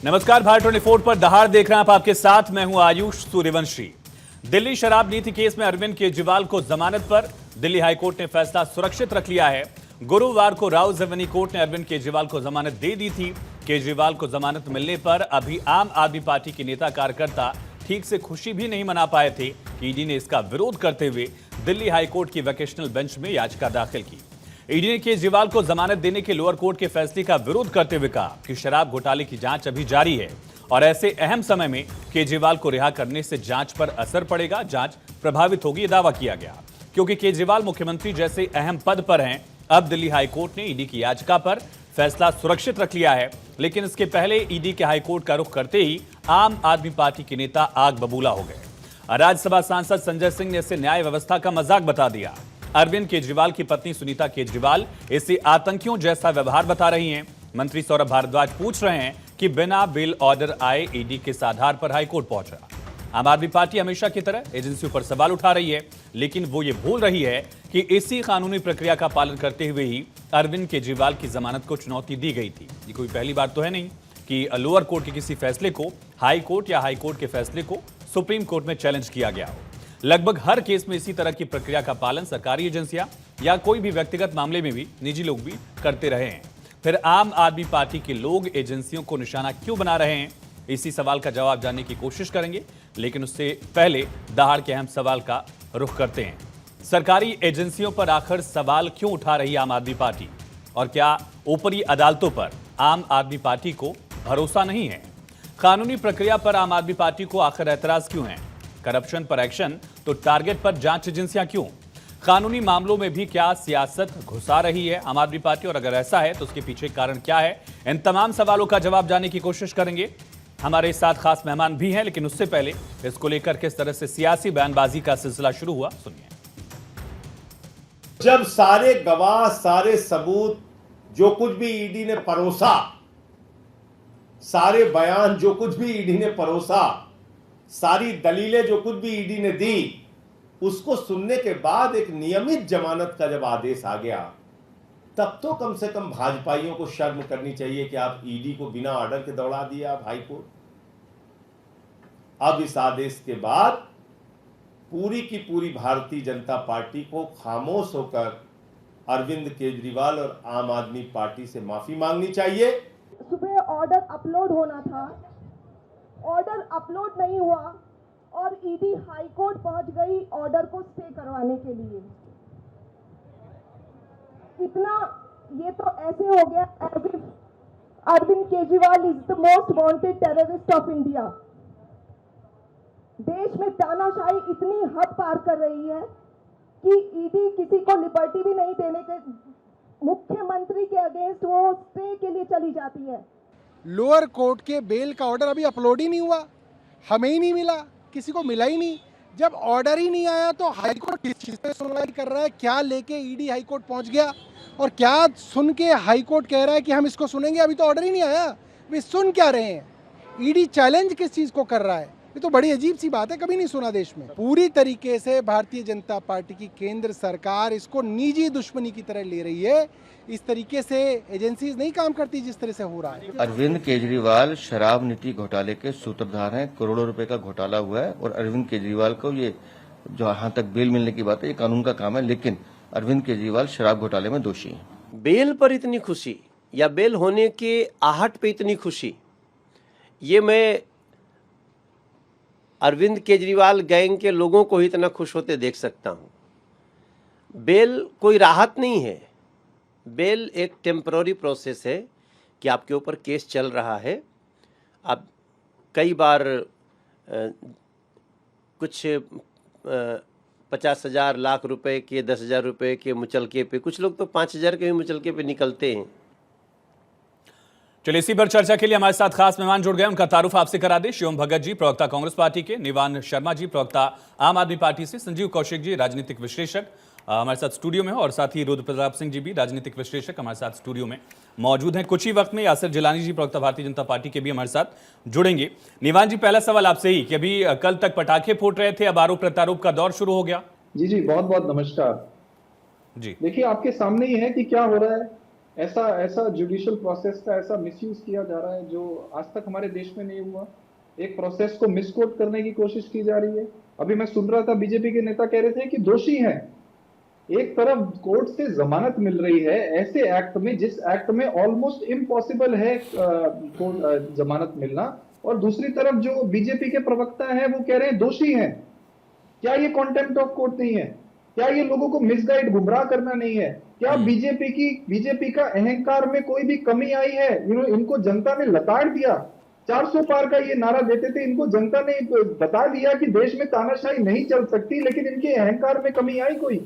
नमस्कार, भारत 24 पर दहाड़ देख रहे हैं आप। आपके साथ मैं हूं आयुष सूर्यवंशी। दिल्ली शराब नीति केस में अरविंद केजरीवाल को जमानत पर दिल्ली हाईकोर्ट ने फैसला सुरक्षित रख लिया है। गुरुवार को राउज एवेन्यू कोर्ट ने अरविंद केजरीवाल को जमानत दे दी थी। केजरीवाल को जमानत मिलने पर अभी आम आदमी पार्टी के नेता कार्यकर्ता ठीक से खुशी भी नहीं मना पाए थे कि ईडी ने इसका विरोध करते हुए दिल्ली हाईकोर्ट की वेकेशनल बेंच में याचिका दाखिल की। ईडी ने केजरीवाल को जमानत देने के लोअर कोर्ट के फैसले का विरोध करते हुए कहा कि शराब घोटाले की जांच अभी जारी है और ऐसे अहम समय में केजरीवाल को रिहा करने से जांच पर असर पड़ेगा, जांच प्रभावित होगी, दावा किया गया। क्योंकि केजरीवाल मुख्यमंत्री जैसे अहम पद पर हैं, अब दिल्ली हाईकोर्ट ने ईडी की याचिका पर फैसला सुरक्षित रख लिया है। लेकिन इसके पहले ईडी के हाईकोर्ट का रुख करते ही आम आदमी पार्टी के नेता आग बबूला हो गए। राज्यसभा सांसद संजय सिंह ने इसे न्याय व्यवस्था का मजाक बता दिया। अरविंद केजरीवाल की पत्नी सुनीता केजरीवाल इसे आतंकियों जैसा व्यवहार बता रही हैं। मंत्री सौरभ भारद्वाज पूछ रहे हैं कि बिना बेल ऑर्डर आए ईडी किस आधार पर हाईकोर्ट पहुंचा। आम आदमी पार्टी हमेशा की तरह एजेंसियों पर सवाल उठा रही है, लेकिन वो ये भूल रही है कि इसी कानूनी प्रक्रिया का पालन करते हुए ही अरविंद केजरीवाल की जमानत को चुनौती दी गई थी। ये कोई पहली बात तो है नहीं कि लोअर कोर्ट के किसी फैसले को हाई कोर्ट या हाई कोर्ट के फैसले को सुप्रीम कोर्ट में चैलेंज किया गया हो। लगभग हर केस में इसी तरह की प्रक्रिया का पालन सरकारी एजेंसियां या कोई भी व्यक्तिगत मामले में भी निजी लोग भी करते रहे हैं। फिर आम आदमी पार्टी के लोग एजेंसियों को निशाना क्यों बना रहे हैं, इसी सवाल का जवाब जानने की कोशिश करेंगे। लेकिन उससे पहले दहाड़ के अहम सवाल का रुख करते हैं। सरकारी एजेंसियों पर आखिर सवाल क्यों उठा रही आम आदमी पार्टी, और क्या ऊपरी अदालतों पर आम आदमी पार्टी को भरोसा नहीं है? कानूनी प्रक्रिया पर आम आदमी पार्टी को आखिर ऐतराज क्यों है? करप्शन पर एक्शन तो टारगेट पर जांच एजेंसियां क्यों? कानूनी मामलों में भी क्या सियासत घुसा रही है आम आदमी पार्टी, और अगर ऐसा है तो उसके पीछे कारण क्या है? इन तमाम सवालों का जवाब जानने की कोशिश करेंगे। हमारे साथ खास मेहमान भी हैं, लेकिन उससे पहले इसको लेकर किस तरह से सियासी बयानबाजी का सिलसिला शुरू हुआ, सुनिए। जब सारे गवाह, सारे सबूत, जो कुछ भी ईडी ने परोसा, सारे बयान जो कुछ भी ईडी ने परोसा, सारी दलीलें जो कुछ भी ईडी ने दी, उसको सुनने के बाद एक नियमित जमानत का जब आदेश आ गया, तब तो कम से कम भाजपाइयों को शर्म करनी चाहिए कि आप ईडी को बिना ऑर्डर के दौड़ा दिया आप हाईकोर्ट। अब इस आदेश के बाद पूरी की पूरी भारतीय जनता पार्टी को खामोश होकर अरविंद केजरीवाल और आम आदमी पार्टी से माफी मांगनी चाहिए। सुबह ऑर्डर अपलोड होना था, ऑर्डर अपलोड नहीं हुआ और ईडी हाई कोर्ट पहुंच गई ऑर्डर को स्टे करवाने के लिए। इतना ये तो ऐसे हो गया Arvind Kejriwal is the most wanted terrorist of India. देश में तानाशाही इतनी हद पार कर रही है कि ईडी किसी को लिबर्टी भी नहीं देने के, मुख्यमंत्री के अगेंस्ट वो स्टे के लिए चली जाती है। लोअर कोर्ट के बेल का ऑर्डर अभी अपलोड ही नहीं हुआ, हमें ही नहीं मिला, किसी को मिला ही नहीं। जब ऑर्डर ही नहीं आया तो हाई कोर्ट किस चीज़ पे सुनवाई कर रहा है? क्या लेके ईडी हाई कोर्ट पहुंच गया और क्या सुन के हाई कोर्ट कह रहा है कि हम इसको सुनेंगे? अभी तो ऑर्डर ही नहीं आया, वे सुन क्या रहे हैं? ईडी चैलेंज किस चीज़ को कर रहा है? ये तो बड़ी अजीब सी बात है, कभी नहीं सुना देश में। पूरी तरीके से भारतीय जनता पार्टी की केंद्र सरकार इसको निजी दुश्मनी की तरह ले रही है। इस तरीके से एजेंसीज नहीं काम करती जिस तरह से हो रहा है। अरविंद केजरीवाल शराब नीति घोटाले के सूत्रधार हैं। करोड़ों रुपए का घोटाला हुआ है और अरविंद केजरीवाल को ये जो यहाँ तक बेल मिलने की बात है, ये कानून का काम है, लेकिन अरविंद केजरीवाल शराब घोटाले में दोषी हैं। बेल पर इतनी खुशी या बेल होने के आहट पे इतनी खुशी, ये मैं अरविंद केजरीवाल गैंग के लोगों को ही इतना खुश होते देख सकता हूं। बेल कोई राहत नहीं है, बेल एक टेम्पररी प्रोसेस है कि आपके ऊपर केस चल रहा है। अब कई बार कुछ 50,000 लाख रुपए के, 10,000 रुपए के मुचलके पे, कुछ लोग तो 5,000 के भी मुचलके पे निकलते हैं। चलिए, इसी पर चर्चा के लिए हमारे साथ खास मेहमान जुड़ गए, उनका तारुफ आपसे करा दे। शिवम भगत जी, प्रवक्ता कांग्रेस पार्टी के, निवान शर्मा जी, प्रवक्ता आम आदमी पार्टी से, संजीव कौशिक जी, राजनीतिक विश्लेषक हमारे साथ स्टूडियो में, और साथ ही रुद्र प्रताप सिंह जी भी राजनीतिक विश्लेषक हमारे साथ स्टूडियो में मौजूद हैं। कुछ ही वक्त में यासिर जिलानी जी, प्रवक्ता भारतीय जनता पार्टी के भी हमारे साथ जुड़ेंगे। निवान जी, पहला सवाल आपसे ही कि अभी कल तक पटाखे फूट रहे थे, अब आरोप प्रत्यारोप का दौर शुरू हो गया। जी बहुत बहुत नमस्कार जी। देखिए, आपके सामने ही है कि क्या हो रहा है। ऐसा ऐसा जुडिशियल प्रोसेस का ऐसा मिसयूज किया जा रहा है जो आज तक हमारे देश में नहीं हुआ। एक प्रोसेस को मिसकोट करने की कोशिश की जा रही है। अभी मैं सुन रहा था बीजेपी के नेता कह रहे थे कि दोषी हैं। एक तरफ कोर्ट से जमानत मिल रही है ऐसे एक्ट में जिस एक्ट में ऑलमोस्ट इम्पॉसिबल है जमानत मिलना, और दूसरी तरफ जो बीजेपी के प्रवक्ता है वो कह रहे हैं दोषी हैं। क्या ये कॉन्टेम्प्ट ऑफ कोर्ट नहीं है? क्या ये लोगों को मिसगाइड गुमराह करना नहीं है? क्या बीजेपी का अहंकार में कोई भी कमी आई है? इनको जनता ने लताड़ दिया। 400 पार का ये नारा देते थे, इनको जनता ने बता दिया कि देश में तानाशाही नहीं चल सकती, लेकिन इनके अहंकार में कमी आई कोई?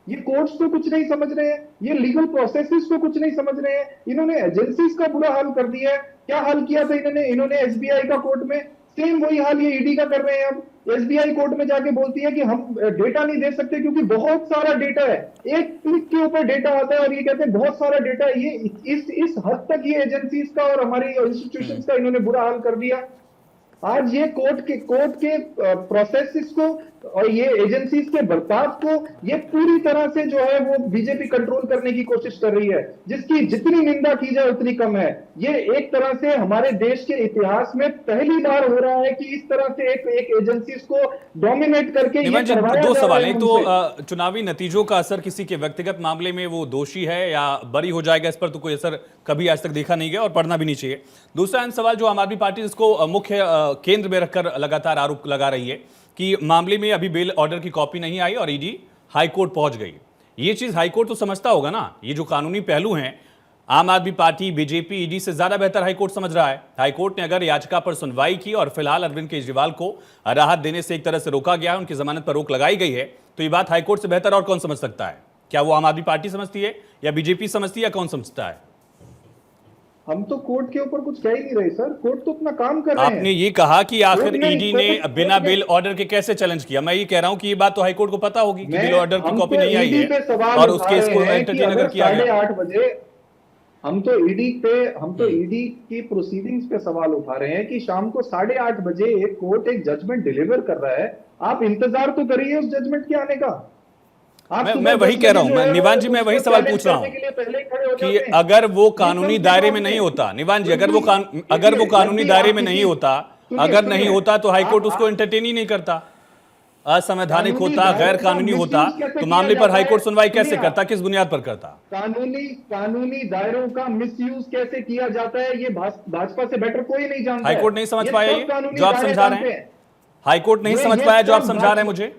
ये कोर्ट्स तो कुछ नहीं समझ रहे हैं, ये लीगल प्रोसेसेस को कुछ नहीं समझ रहे हैं। इन्होंने एजेंसीज का बुरा हाल कर दिया है। क्या हाल किया था इन्होंने एसबीआई का कोर्ट में? सेम वही हाल ये ईडी का कर रहे हैं। अब एसबीआई कोर्ट में जाके बोलती है कि हम डेटा नहीं दे सकते क्योंकि बहुत सारा डेटा है, एक क्लिक के ऊपर डेटा आता है, और ये कहते हैं बहुत सारा डेटा है। ये इस हद तक ये एजेंसीज का और हमारी इंस्टीट्यूशंस का इन्होंने बुरा हाल कर दिया। आज ये कोर्ट के प्रोसेसेस को और ये एजेंसीज के बर्ताव को ये पूरी तरह से जो है वो बीजेपी कंट्रोल करने की कोशिश कर रही है, जिसकी जितनी निंदा की जाए उतनी कम है। ये एक तरह से हमारे देश के इतिहास में पहली बार हो रहा है कि इस तरह से एक एजेंसीज को डोमिनेट करके ये करवाया दो जा सवाल रहा है। है तो चुनावी नतीजों का असर किसी के व्यक्तिगत मामले में वो दोषी है या बरी हो जाएगा, इस पर तो कोई असर कभी आज तक देखा नहीं गया और पढ़ना भी नहीं चाहिए। दूसरा अहम सवाल जो आम आदमी पार्टी इसको मुख्य केंद्र में रखकर लगातार आरोप लगा रही है कि मामले में अभी बेल ऑर्डर की कॉपी नहीं आई और ईडी हाईकोर्ट पहुंच गई। ये चीज हाईकोर्ट तो समझता होगा ना, ये जो कानूनी पहलू हैं आम आदमी पार्टी, बीजेपी, ईडी से ज्यादा बेहतर हाईकोर्ट समझ रहा है। हाईकोर्ट ने अगर याचिका पर सुनवाई की और फिलहाल अरविंद केजरीवाल को राहत देने से एक तरह से रोका गया है, उनकी जमानत पर रोक लगाई गई है, तो ये बात हाईकोर्ट से बेहतर और कौन समझ सकता है? क्या वो आम आदमी पार्टी समझती है या बीजेपी समझती है या कौन समझता है? हम तो कोर्ट के ऊपर कुछ कह ही नहीं रहे सर, कोर्ट तो अपना काम कर रहे हैं। आपने ये कहा कि आखिर कोर्ट ने ईडी ने बिना बेल ऑर्डर के कैसे चैलेंज किया। मैं ये कह रहा हूं कि ये बात तो हाईकोर्ट को पता होगी कि बेल ऑर्डर की कॉपी नहीं आई है और उस केस को एंटरटेन अगर किया गया। 8:30 बजे हम तो ईडी की प्रोसीडिंग्स पे सवाल उठा रहे हैं कि शाम को 8:30 बजे एक कोर्ट एक जजमेंट डिलीवर कर रहा है। आप इंतजार तो करिए उस जजमेंट के आने का। मैं वही कह रहा हूं, निवान जी, मैं वही सवाल पूछ रहा हूं कि अगर वो कानूनी दायरे में नहीं होता, निवान जी, अगर वो कानूनी दायरे में नहीं होता, अगर नहीं होता तो हाईकोर्ट उसको एंटरटेन ही नहीं करता। असंवैधानिक होता, गैर कानूनी होता तो मामले पर हाईकोर्ट सुनवाई कैसे करता, किस बुनियाद पर करता? कानूनी दायरों का मिसयूज कैसे किया जाता है ये भाजपा से बेटर कोई नहीं जानता। हाईकोर्ट नहीं समझ पाया ये जो आप समझा रहे हैं? हाईकोर्ट नहीं समझ पाया जो आप समझा रहे हैं मुझे,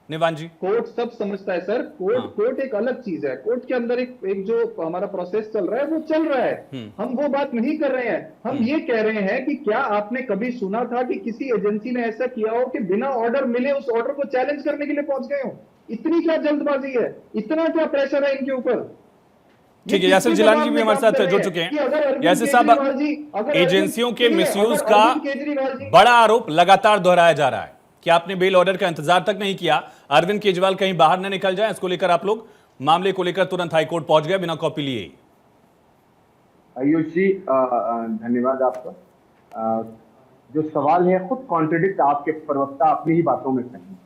निवान जी? कोर्ट सब समझता है सर। कोर्ट एक अलग चीज है। कोर्ट के अंदर एक जो हमारा प्रोसेस चल रहा है वो चल रहा है। हम वो बात नहीं कर रहे हैं। हम ये कह रहे हैं कि क्या आपने कभी सुना था कि किसी एजेंसी ने ऐसा किया हो कि बिना ऑर्डर मिले उस ऑर्डर को चैलेंज करने के लिए पहुंच गए हो? इतनी क्या जल्दबाजी है, इतना क्या प्रेशर है इनके ऊपर? ठीक है, यासिर जिलानी जी भी हमारे साथ जुड़ चुके हैं। यासिर साहब, एजेंसियों के मिसयूज का बड़ा आरोप लगातार दोहराया जा रहा है कि आपने बेल ऑर्डर का इंतजार तक नहीं किया, अरविंद केजरीवाल कहीं बाहर न निकल जाए, इसको लेकर आप लोग मामले को लेकर तुरंत हाईकोर्ट पहुंच गए बिना कॉपी लिए। आयुष जी, धन्यवाद आपका। जो सवाल है खुद कॉन्ट्रडिक्ट आपके प्रवक्ता अपनी ही बातों में करें।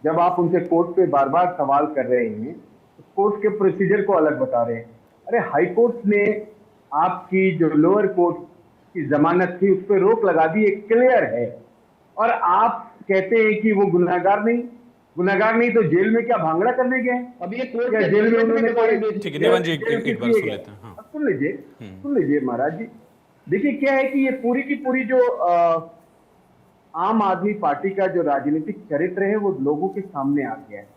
जब आप उनसे कोर्ट पे बार बार सवाल कर रहे हैं तो कोर्ट के प्रोसीजर को अलग बता रहे हैं। अरे हाईकोर्ट ने आपकी जो लोअर कोर्ट की जमानत थी उस पर रोक लगा दी, एक क्लियर है, और आप कहते हैं कि वो गुनाहगार नहीं तो जेल में क्या भांगड़ा करने गए? अब ये कोर्ट क्या जेल में उन्होंने ठीक है, निवान जी एक बार सुन लेते हैं। हाँ। सुन लीजिए महाराज जी। देखिए क्या है कि ये पूरी की पूरी जो आम आदमी पार्टी का जो राजनीतिक चरित्र है वो लोगों के सामने आ गया है।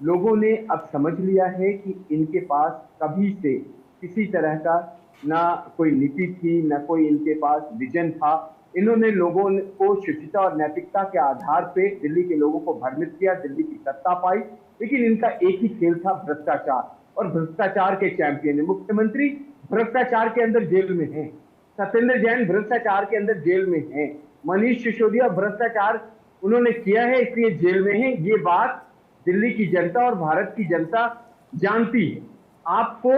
लोगों ने अब समझ लिया है कि इनके पास कभी से किसी तरह का ना कोई नीति थी, ना कोई इनके पास विजन था। इन्होंने लोगों को शुचिता और नैतिकता के आधार पे दिल्ली के लोगों को भ्रमित किया, दिल्ली की सत्ता पाई, लेकिन इनका एक ही खेल था, भ्रष्टाचार, और भ्रष्टाचार के चैंपियन है। मुख्यमंत्री भ्रष्टाचार के अंदर जेल में है, सत्येंद्र जैन भ्रष्टाचार के अंदर जेल में है, मनीष सिसोदिया भ्रष्टाचार उन्होंने किया है इसलिए जेल में है। ये बात दिल्ली की जनता और भारत की जनता जानती है, आपको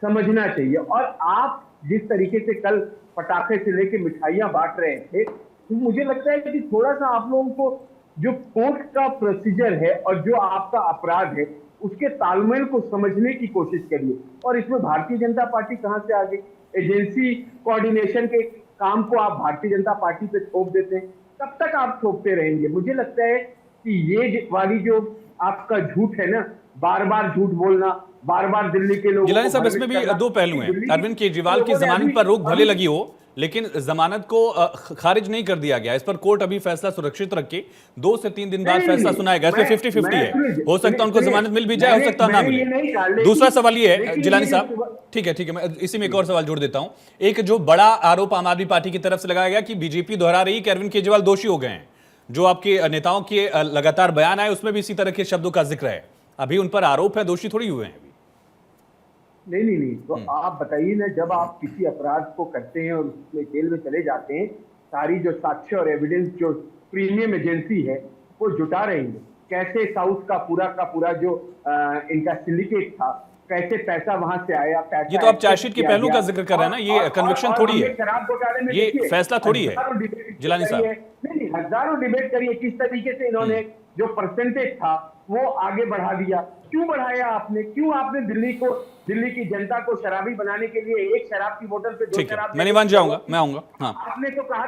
समझना चाहिए। और आप जिस तरीके से कल पटाखे से लेके मिठाइयां बांट रहे थे, तो मुझे लगता है कि थोड़ा सा आप लोगों को जो कोर्ट का प्रोसीजर है और जो आपका अपराध है उसके तालमेल को समझने की कोशिश करिए। और इसमें भारतीय जनता पार्टी कहां से आ गई? एजेंसी कोऑर्डिनेशन के काम को आप भारतीय जनता पार्टी पे थोप देते हैं, कब तक आप थोपते रहेंगे? मुझे लगता है कि ये वाली जो आपका झूठ है ना, बार बार झूठ बोलना, बार बार दिल्ली के लोगों जिलानी को साहब, इसमें भी दो पहलू हैं। अरविंद केजरीवाल की जमानत पर रोक भले लगी हो, लेकिन जमानत को खारिज नहीं कर दिया गया। इस पर कोर्ट अभी फैसला सुरक्षित रख के 2 से 3 दिन बाद फैसला सुनाएगा। इसमें 50-50 है, हो सकता है उनको जमानत मिल भी जाए, हो सकता है ना मिले। दूसरा सवाल ये है जिलानी साहब, ठीक है, मैं इसी में एक और सवाल जोड़ देता हूं। एक जो बड़ा आरोप आम आदमी पार्टी की तरफ से लगाया गया कि बीजेपी दोहरा रही कि अरविंद केजरीवाल दोषी हो गए हैं। जो आपके नेताओं के लगातार बयान आए उसमें भी इसी तरह के शब्दों का जिक्र है। अभी उन पर आरोप है, दोषी थोड़ी हुए हैं अभी। नहीं, तो आप बताइए ना, जब आप किसी अपराध को करते हैं और उसमें जेल में चले जाते हैं, सारी जो साक्ष्य और एविडेंस जो प्रीमियम एजेंसी है वो जुटा रही है। कैसे साउथ का पूरा जो इनका सिंडिकेट था, कैसे पैसा वहां से आया, पैसा ये तो आप चार्जशीट के पहलू का जिक्र कर रहे हैं ना, ये कन्विक्शन थोड़ी है, शराब घोटाले में ये फैसला थोड़ी है जिलानी साहब। नहीं, हजारों डिबेट करिए किस तरीके से इन्होंने जो परसेंटेज था वो आगे बढ़ा दिया। क्यों बढ़ाया आपने? क्यों आपने दिल्ली की जनता को शराबी बनाने के लिए एक शराब की बोतल पे 2 शराब? मैं निवान जाऊंगा, मैं आऊंगा। हाँ, आपने तो कहा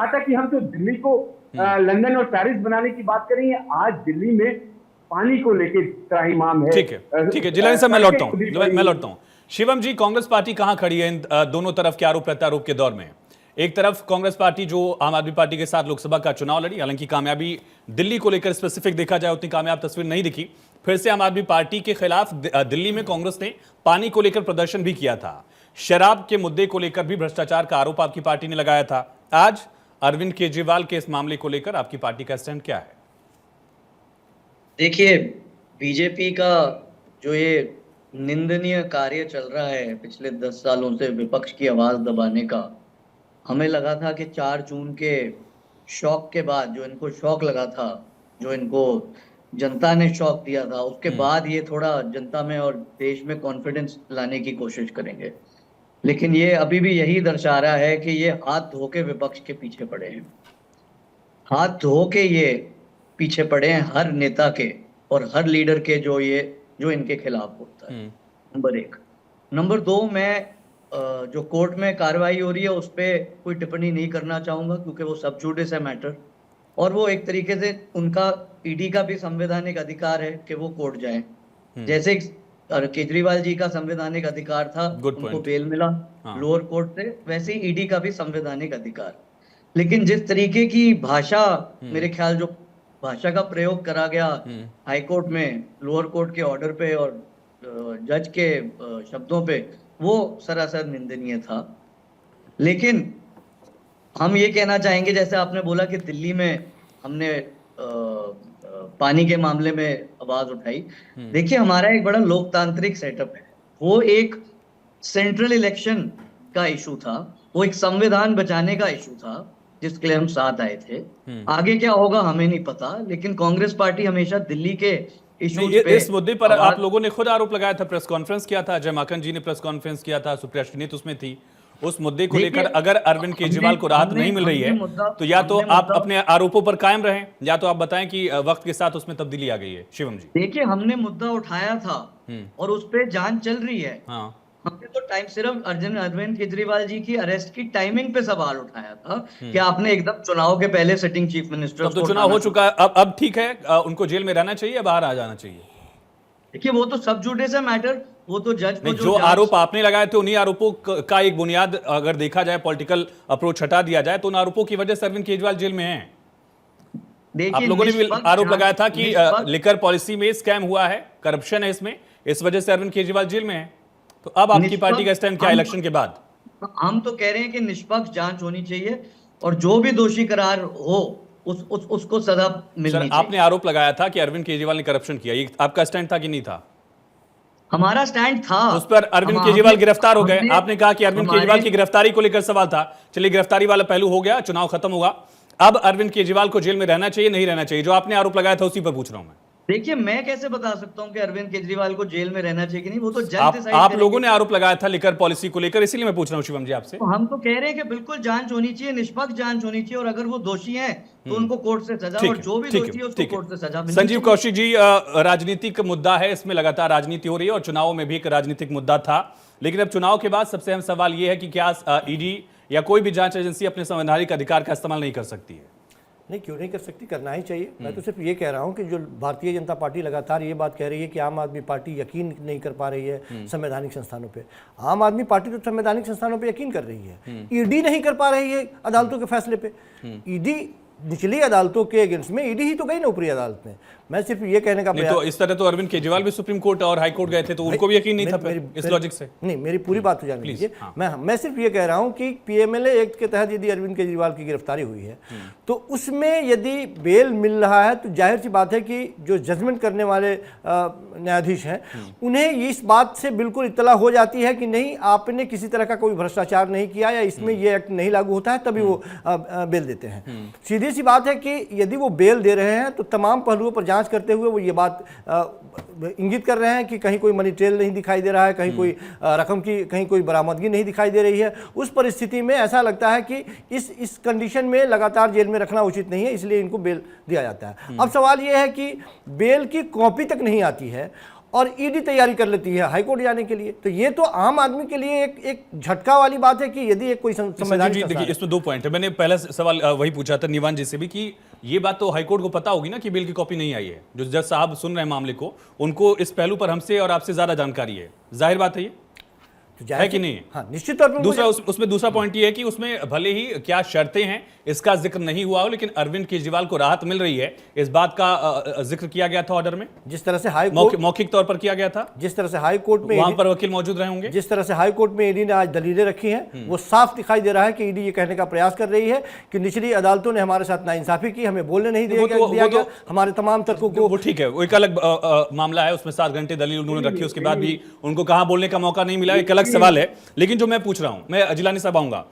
था कि हम तो दिल्ली को लंदन और पेरिस बनाने की बात करेंगे। आज दिल्ली में पानी को लेके त्राहिमाम है। ठीक है जिलानी साहब, मैं लौटता हूं। शिवम जी, कांग्रेस पार्टी कहां खड़ी है इन दोनों तरफ के आरोप प्रत्यारोप के दौर में? एक तरफ कांग्रेस पार्टी जो आम आदमी पार्टी के साथ लोकसभा का चुनाव लड़ी, हालांकि कामयाबी दिल्ली को लेकर स्पेसिफिक देखा जाए उतनी कामयाब तस्वीर नहीं दिखी। फिर से आम आदमी पार्टी के खिलाफ दिल्ली में कांग्रेस ने पानी को लेकर प्रदर्शन भी किया था। शराब के मुद्दे को लेकर भी भ्रष्टाचार का आरोप आपकी पार्टी ने लगाया था। आज अरविंद केजरीवाल के इस मामले को लेकर आपकी पार्टी का स्टैंड क्या है? देखिए, बीजेपी का जो ये निंदनीय कार्य चल रहा है पिछले 10 सालों से विपक्ष की आवाज दबाने का, हमें लगा था कि 4 जून के शॉक के बाद, जो इनको शॉक लगा था, जो इनको जनता ने शॉक दिया था, उसके बाद ये थोड़ा जनता में और देश में कॉन्फिडेंस लाने की कोशिश करेंगे। लेकिन ये अभी भी यही दर्शा रहा है कि ये हाथ धो के विपक्ष के पीछे पड़े हैं, हाथ धो के ये पीछे पड़े हैं हर नेता के और हर लीडर के जो इनके खिलाफ होता है। नंबर 1। नंबर 2, मैं जो कोर्ट में कार्रवाई हो रही है उस पर कोई टिप्पणी नहीं करना चाहूंगा, क्योंकि वो सब जुडिस है मैटर, और वो एक तरीके से उनका ईडी का भी संवैधानिक अधिकार है कि वो कोर्ट जाए। जैसे केजरीवाल जी का संवैधानिक अधिकार था, उनको बेल मिला लोअर कोर्ट से, वैसे ही ईडी का भी संवैधानिक अधिकार। लेकिन जिस तरीके की भाषा, मेरे ख्याल जो भाषा का प्रयोग करा गया हाई कोर्ट में लोअर कोर्ट के ऑर्डर पे और जज के शब्दों पे, वो सरासर निंदनीय था। लेकिन हम ये कहना चाहेंगे, जैसे आपने बोला कि दिल्ली में हमने पानी के मामले में आवाज उठाई। देखिए, हमारा एक बड़ा लोकतांत्रिक सेटअप है, वो एक सेंट्रल इलेक्शन का इशू था, वो एक संविधान बचाने का इशू था जिसके लिए हम साथ आए थे। आगे क्या होगा हमें नहीं पता, लेकिन कांग्रेस पार्टी हमेशा दिल्ली के इस मुद्दे पर आप लोगों ने खुद आरोप लगाया था, प्रेस कॉन्फ्रेंस किया था, अजय माकन जी ने प्रेस कॉन्फ्रेंस किया था, सुप्रिया श्रीनित उसमें थी। उस मुद्दे को लेकर अगर अरविंद केजरीवाल को राहत नहीं मिल रही है तो या तो आप अपने आरोपों पर कायम रहें, या तो आप बताएं कि वक्त के साथ उसमें तब्दीली आ गई है। शिवम जी, देखिए, हमने मुद्दा उठाया था और उस पर जांच चल रही है। हमने तो सिर्फ अरविंद केजरीवाल जी की अरेस्ट की टाइमिंग पे सवाल उठाया था कि आपने एकदम चुनाव के पहले सिटिंग चीफ मिनिस्टर, तो चुनाव हो चुका है, अब ठीक है, उनको जेल में रहना चाहिए, बाहर आ जाना चाहिए? देखिए, वो तो सब जुडिस है मैटर, वो तो जज को जो आरोप आपने लगाए थे उन्हीं आरोपों का एक बुनियाद अगर देखा जाए, पॉलिटिकल अप्रोच हटा दिया जाए, तो उन आरोपों की वजह से अरविंद केजरीवाल जेल में हैं। आप लोगों ने भी आरोप लगाया था कि लिकर पॉलिसी में स्कैम हुआ है, करप्शन है इसमें, इस वजह से अरविंद केजरीवाल जेल में है। तो अब आपकी पार्टी का स्टैंड क्या इलेक्शन के बाद? हम तो कह रहे हैं कि निष्पक्ष जांच होनी चाहिए और जो भी दोषी करार हो उसको सजा मिलनी चाहिए। आपने आरोप लगाया था कि अरविंद केजरीवाल ने करप्शन किया, ये आपका स्टैंड था कि नहीं था? हमारा स्टैंड था। उस पर अरविंद केजरीवाल गिरफ्तार हो गए, आपने कहा कि अरविंद केजरीवाल की गिरफ्तारी को लेकर सवाल था। चलिए, गिरफ्तारी वाला पहलू हो गया, चुनाव खत्म हुआ, अब अरविंद केजरीवाल को जेल में रहना चाहिए नहीं रहना चाहिए, जो आपने आरोप लगाया था उसी पर पूछ रहा हूं मैं। देखिए, मैं कैसे बता सकता हूं कि अरविंद केजरीवाल को जेल में रहना चाहिए कि नहीं, वो तो जज आप डिसाइड आप करेंगे। लोगों ने आरोप लगाया था लिकर पॉलिसी को लेकर, इसीलिए मैं पूछ रहा हूं शिवम जी आपसे। तो हम तो कह रहे हैं कि बिल्कुल जांच होनी चाहिए, निष्पक्ष जांच होनी चाहिए, और अगर वो दोषी हैं तो उनको कोर्ट से सजा, ठीक और है, जो भी ठीक दोषी है है, उसको ठीक है। कोर्ट से सजा मिलनी संजीव चाहिए। कौशिक जी, राजनीतिक मुद्दा है, इसमें लगातार राजनीति हो रही है और चुनाव में भी एक राजनीतिक मुद्दा था, लेकिन अब चुनाव के बाद सबसे अहम सवाल यह है कि क्या ईडी या कोई भी जांच एजेंसी अपने संवैधानिक अधिकार का इस्तेमाल नहीं कर सकती है? नहीं, क्यों नहीं कर सकती, करना ही चाहिए। मैं तो सिर्फ ये कह रहा हूँ कि जो भारतीय जनता पार्टी लगातार ये बात कह रही है कि आम आदमी पार्टी यकीन नहीं कर पा रही है संवैधानिक संस्थानों पे। आम आदमी पार्टी तो संवैधानिक संस्थानों पे यकीन कर रही है, ईडी नहीं कर पा रही है अदालतों के फैसले पे। ईडी निचली अदालतों के अगेंस्ट में, ईडी ही तो गई ना ऊपरी अदालत में। मैं सिर्फ ये कहने का नहीं तो इस तरह तो अरविंद केजरीवाल भी सुप्रीम कोर्ट और हाई कोर्ट गए थे, तो उनको भी यकीन नहीं था इस लॉजिक से। नहीं, मेरी पूरी बात हो जाने दीजिए। हाँ। मैं सिर्फ ये कह रहा हूं कि पीएमएलए एक्ट के तहत यदि अरविंद केजरीवाल की गिरफ्तारी हुई है तो उसमें यदि बेल मिल रहा है तो जाहिर सी बात है कि जो जजमेंट करने वाले न्यायाधीश हैं उन्हें इस बात से बिल्कुल इत्तला हो जाती है कि नहीं, आपने किसी तरह का कोई भ्रष्टाचार नहीं किया या इसमें ये एक्ट नहीं लागू होता है, तभी वो बेल देते हैं। सीधी सी बात है कि यदि वो बेल दे रहे हैं तो तमाम पहलुओं पर जांच करते हुए वो ये बात इंगित कर रहे हैं कि कहीं कोई मनी ट्रेल नहीं दिखाई दे रहा है, कहीं कोई रकम की कहीं कोई बरामदगी नहीं दिखाई दे रही है। उस परिस्थिति में ऐसा लगता है कि इस कंडीशन में लगातार जेल में रखना उचित नहीं है, इसलिए इनको बेल दिया जाता है। अब सवाल यह है कि बेल की कॉपी तक नहीं आती है और ईडी तैयारी कर लेती है हाईकोर्ट जाने के लिए, तो ये तो आम आदमी के लिए एक झटका वाली बात है कि यदि एक कोई संवैधानिक देखिए, इसमें दो पॉइंट है। मैंने पहला सवाल वही पूछा था निवान जी से भी कि ये बात तो हाईकोर्ट को पता होगी ना कि बिल की कॉपी नहीं आई है। जो जज साहब सुन रहे हैं मामले को, उनको इस पहलू पर हमसे और आपसे ज्यादा जानकारी है, जाहिर बात है ये तो है कि नहीं? हाँ, निश्चित तौर पर। दूसरा उसमें दूसरा पॉइंट ये है कि उसमें भले ही क्या शर्तें हैं इसका जिक्र नहीं हुआ हो, लेकिन अरविंद केजरीवाल को राहत मिल रही है, इस बात का जिक्र किया गया था ऑर्डर में। जिस तरह से हाई कोर्ट मौखिक तौर पर किया गया था, जिस तरह से हाई कोर्ट में वहां पर वकील मौजूद रहे होंगे, जिस तरह से हाई कोर्ट में ईडी ने आज दलीलें रखी हैं, वो साफ दिखाई दे रहा है कि ईडी ये कहने का प्रयास कर रही है कि निचली अदालतों ने हमारे साथ नाइंसाफी की, हमें बोलने नहीं दिया गया, हमारे तमाम तर्कों को। वो ठीक है, वो एक अलग मामला है, उसमें 7 घंटे दलील उन्होंने रखी, उसके बाद भी उनको कहां बोलने का मौका नहीं मिला, एक अलग सवाल है। लेकिन जो मैं पूछ रहा हूं, मैं जिलानी साहब आऊंगा,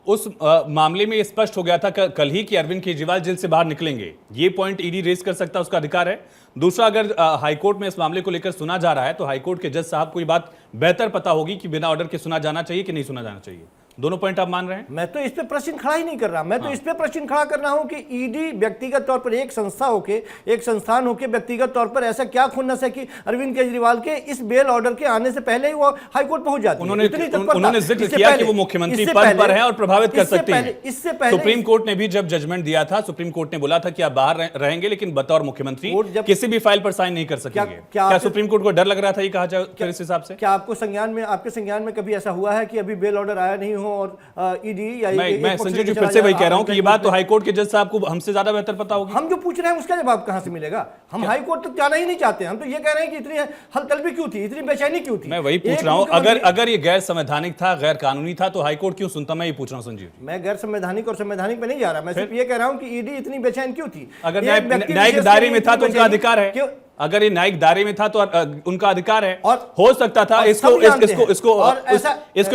उस मामले में स्पष्ट हो गया था कल ही कि अरविंद केजरीवाल जेल से बाहर निकलेंगे, ये पॉइंट ईडी रेज कर सकता है, उसका अधिकार है। दूसरा, अगर हाईकोर्ट में इस मामले को लेकर सुना जा रहा है तो हाईकोर्ट के जज साहब को ये बात बेहतर पता होगी कि बिना ऑर्डर के सुना जाना चाहिए कि नहीं सुना जाना चाहिए। दोनों पॉइंट आप मान रहे हैं? मैं तो इस पे प्रश्न खड़ा ही नहीं कर रहा, मैं तो इस पे प्रश्न खड़ा कर रहा हूं कि ईडी व्यक्तिगत तौर पर एक संस्था होके, एक संस्थान होके व्यक्तिगत तौर पर ऐसा क्या खुन्नस है कि अरविंद केजरीवाल के इस बेल ऑर्डर के आने से पहले ही वो हाईकोर्ट पहुंच जाती है। उन्होंने जिक्र किया कि वो मुख्यमंत्री पद पर हैं और प्रभावित कर सकते हैं। इससे पहले सुप्रीम कोर्ट ने भी जब जजमेंट दिया था, सुप्रीम कोर्ट ने बोला था कि आप बाहर रहेंगे लेकिन बतौर मुख्यमंत्री किसी भी फाइल पर साइन नहीं कर सकेंगे। क्या सुप्रीम कोर्ट को डर लग रहा था ये कहा जाए फिर इस हिसाब से? क्या आपके संज्ञान में कभी ऐसा हुआ है कि अभी बेल ऑर्डर आया नहीं हो और मैं संजय जी फिर से वही कह रहा हूं कि ये बात तो हाईकोर्ट के जज साहब को हमसे ज्यादा बेहतर पता होगी। हम जो पूछ रहे हैं उसका जवाब कहां से मिलेगा? हम हाईकोर्ट तक जाना ही नहीं चाहते, हम तो ये कह रहे हैं कि इतनी हलचल क्यों थी, इतनी बेचैनी क्यों थी? मैं वही पूछ रहा हूं, अगर ये गैर संवैधानिक था, गैर कानूनी था तो हाईकोर्ट क्यों सुनता? मैं ये पूछ रहा हूं संजीव। मैं गैर संवैधानिक और संवैधानिक पे नहीं जा रहा, मैं सिर्फ ये कह रहा हूं कि ईडी इतनी बेचैन क्यों थी? अगर न्यायिक दायरे में था तो उनका अधिकार है, अगर ये न्यायिक दायरे में था तो उनका अधिकार है, और हो सकता था इसको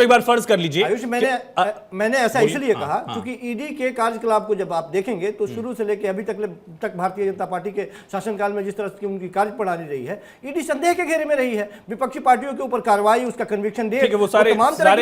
एक बार फर्ज कर लीजिए। आयुष, मैंने ऐसा इसलिए कहा क्योंकि ईडी के कार्यकलाप को जब आप देखेंगे तो शुरू से लेकर अभी तक भारतीय जनता पार्टी के शासनकाल में जिस तरह की उनकी कार्यप्रणाली रही है, ईडी संदेह के घेरे में रही है। विपक्षी पार्टियों के ऊपर कार्रवाई, उसका कन्विक्शन दे, वो सारे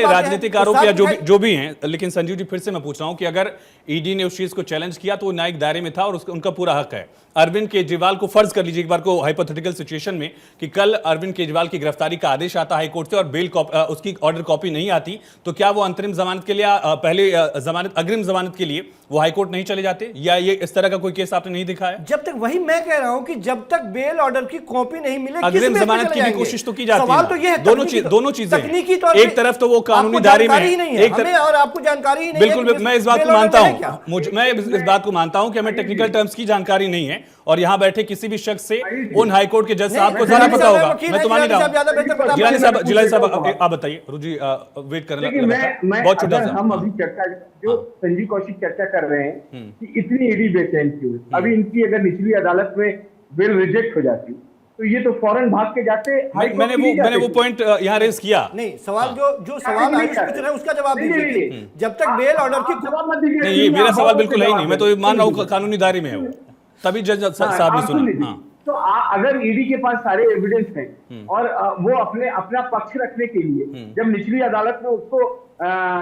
राजनीतिक आरोप या जो भी हैं। लेकिन संजीव जी, फिर से मैं पूछ रहा हूं कि अगर ईडी ने उस चीज को चैलेंज किया तो वो न्यायिक दायरे में था और उनका पूरा हक है। अरविंद केजरीवाल को फर्ज कर लीजिए एक बार को हाइपोथेटिकल सिचुएशन में कि कल अरविंद केजरीवाल की गिरफ्तारी का आदेश आता हाईकोर्ट से और बेल उसकी ऑर्डर कॉपी नहीं आती, तो क्या वो अंतरिम जमानत के लिए पहले अग्रिम जमानत के लिए वो हाईकोर्ट नहीं चले जाते? या ये इस तरह का कोई केस आपने नहीं दिखाया? जब तक, वही मैं कह रहा हूं कि जब तक बेल ऑर्डर की कॉपी नहीं मिले अग्रिम जमानत की भी कोशिश तो की जाती है। सवाल तो ये है, दोनों चीजें तकनीकी तौर एक तरफ तो वो कानूनी दायरे में हमें और आपको जानकारी ही नहीं है। बिल्कुल, मैं इस बात को मानता हूं, मैं इस बात को मानता हूं कि हमें टेक्निकल टर्म्स की जानकारी नहीं है और यहां बैठे किसी भी शख्स से उन हाईकोर्ट के जज साहब को ज्यादा पता होगा। मैं तो मान ही रहा हूं। जिलानी साहब आप बताइए। रुचि वेट कर बहुत छोटा सा। हम अभी चर्चा जो संजीव कौशिक चर्चा कर रहे हैं कि इतनी ईडी बेचैन क्यों, अभी इनकी अगर निचली अदालत में बेल रिजेक्ट हो जाती तो ये तो फौरन भाग के जाते। मैंने वो पॉइंट यहाँ रेज किया। नहीं, सवाल जो सवाल आयुष पूछ रहे हैं उसका जवाब दीजिए। जब तक बेल ऑर्डर की जवाब मत दीजिए। नहीं, ये मेरा सवाल बिल्कुल है ही नहीं। मैं तो मान रहा हूँ कानूनी दायरे में है वो, तभी जज साहब ने सुना। तो अगर ईडी के पास सारे एविडेंस हैं और वो अपना पक्ष रखने के लिए जब निचली अदालत में उसको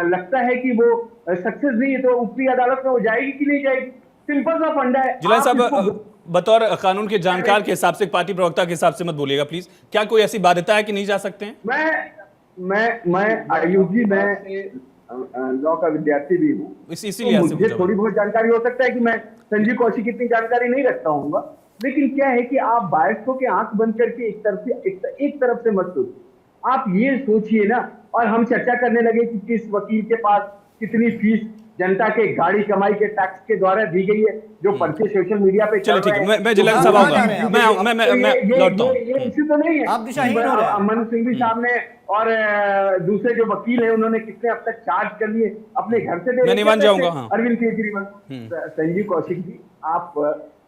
लगता है कि वो सक्सेस नहीं है, तो ऊपरी अदालत में वो जाएगी कि नहीं जाएगी? सिंपल सा फंडा है। जिलानी साहब, बतौर कानून के जानकार के हिसाब से, पार्टी प्रवक्ता के हिसाब से मत बोलिएगा प्लीज, क्या कोई ऐसी बाध्यता है कि नहीं जा सकते हैं? मैं आयुष जी, मैं लॉ का विद्यार्थी भी हूँ, इसीलिए तो मुझे थोड़ी बहुत जानकारी हो सकता है कि मैं संजीव कौशिक की इतनी जानकारी नहीं रखता हूँ, लेकिन क्या है कि आप बायस होकर आंख बंद करके एक तरफ से मत सोचिए। आप ये सोचिए ना, और हम चर्चा करने लगे कि किस वकील के पास कितनी फीस जनता के गाड़ी कमाई के टैक्स के द्वारा दी गई है, जो पर्चे सोशल मीडिया पे चलो ठीक है, मैं जिला साहब आऊंगा, मैं लौटता हूं। ये इश्यू तो नहीं है। आप दिशाहीन हो रहे हैं। अमन सिंह साहब ने और दूसरे जो वकील हैं उन्होंने कितने अब तक चार्ज कर लिए अपने घर से? मैं निवान जाऊंगा। हाँ। अरविंद केजरीवाल। संजीव कौशिक जी, आप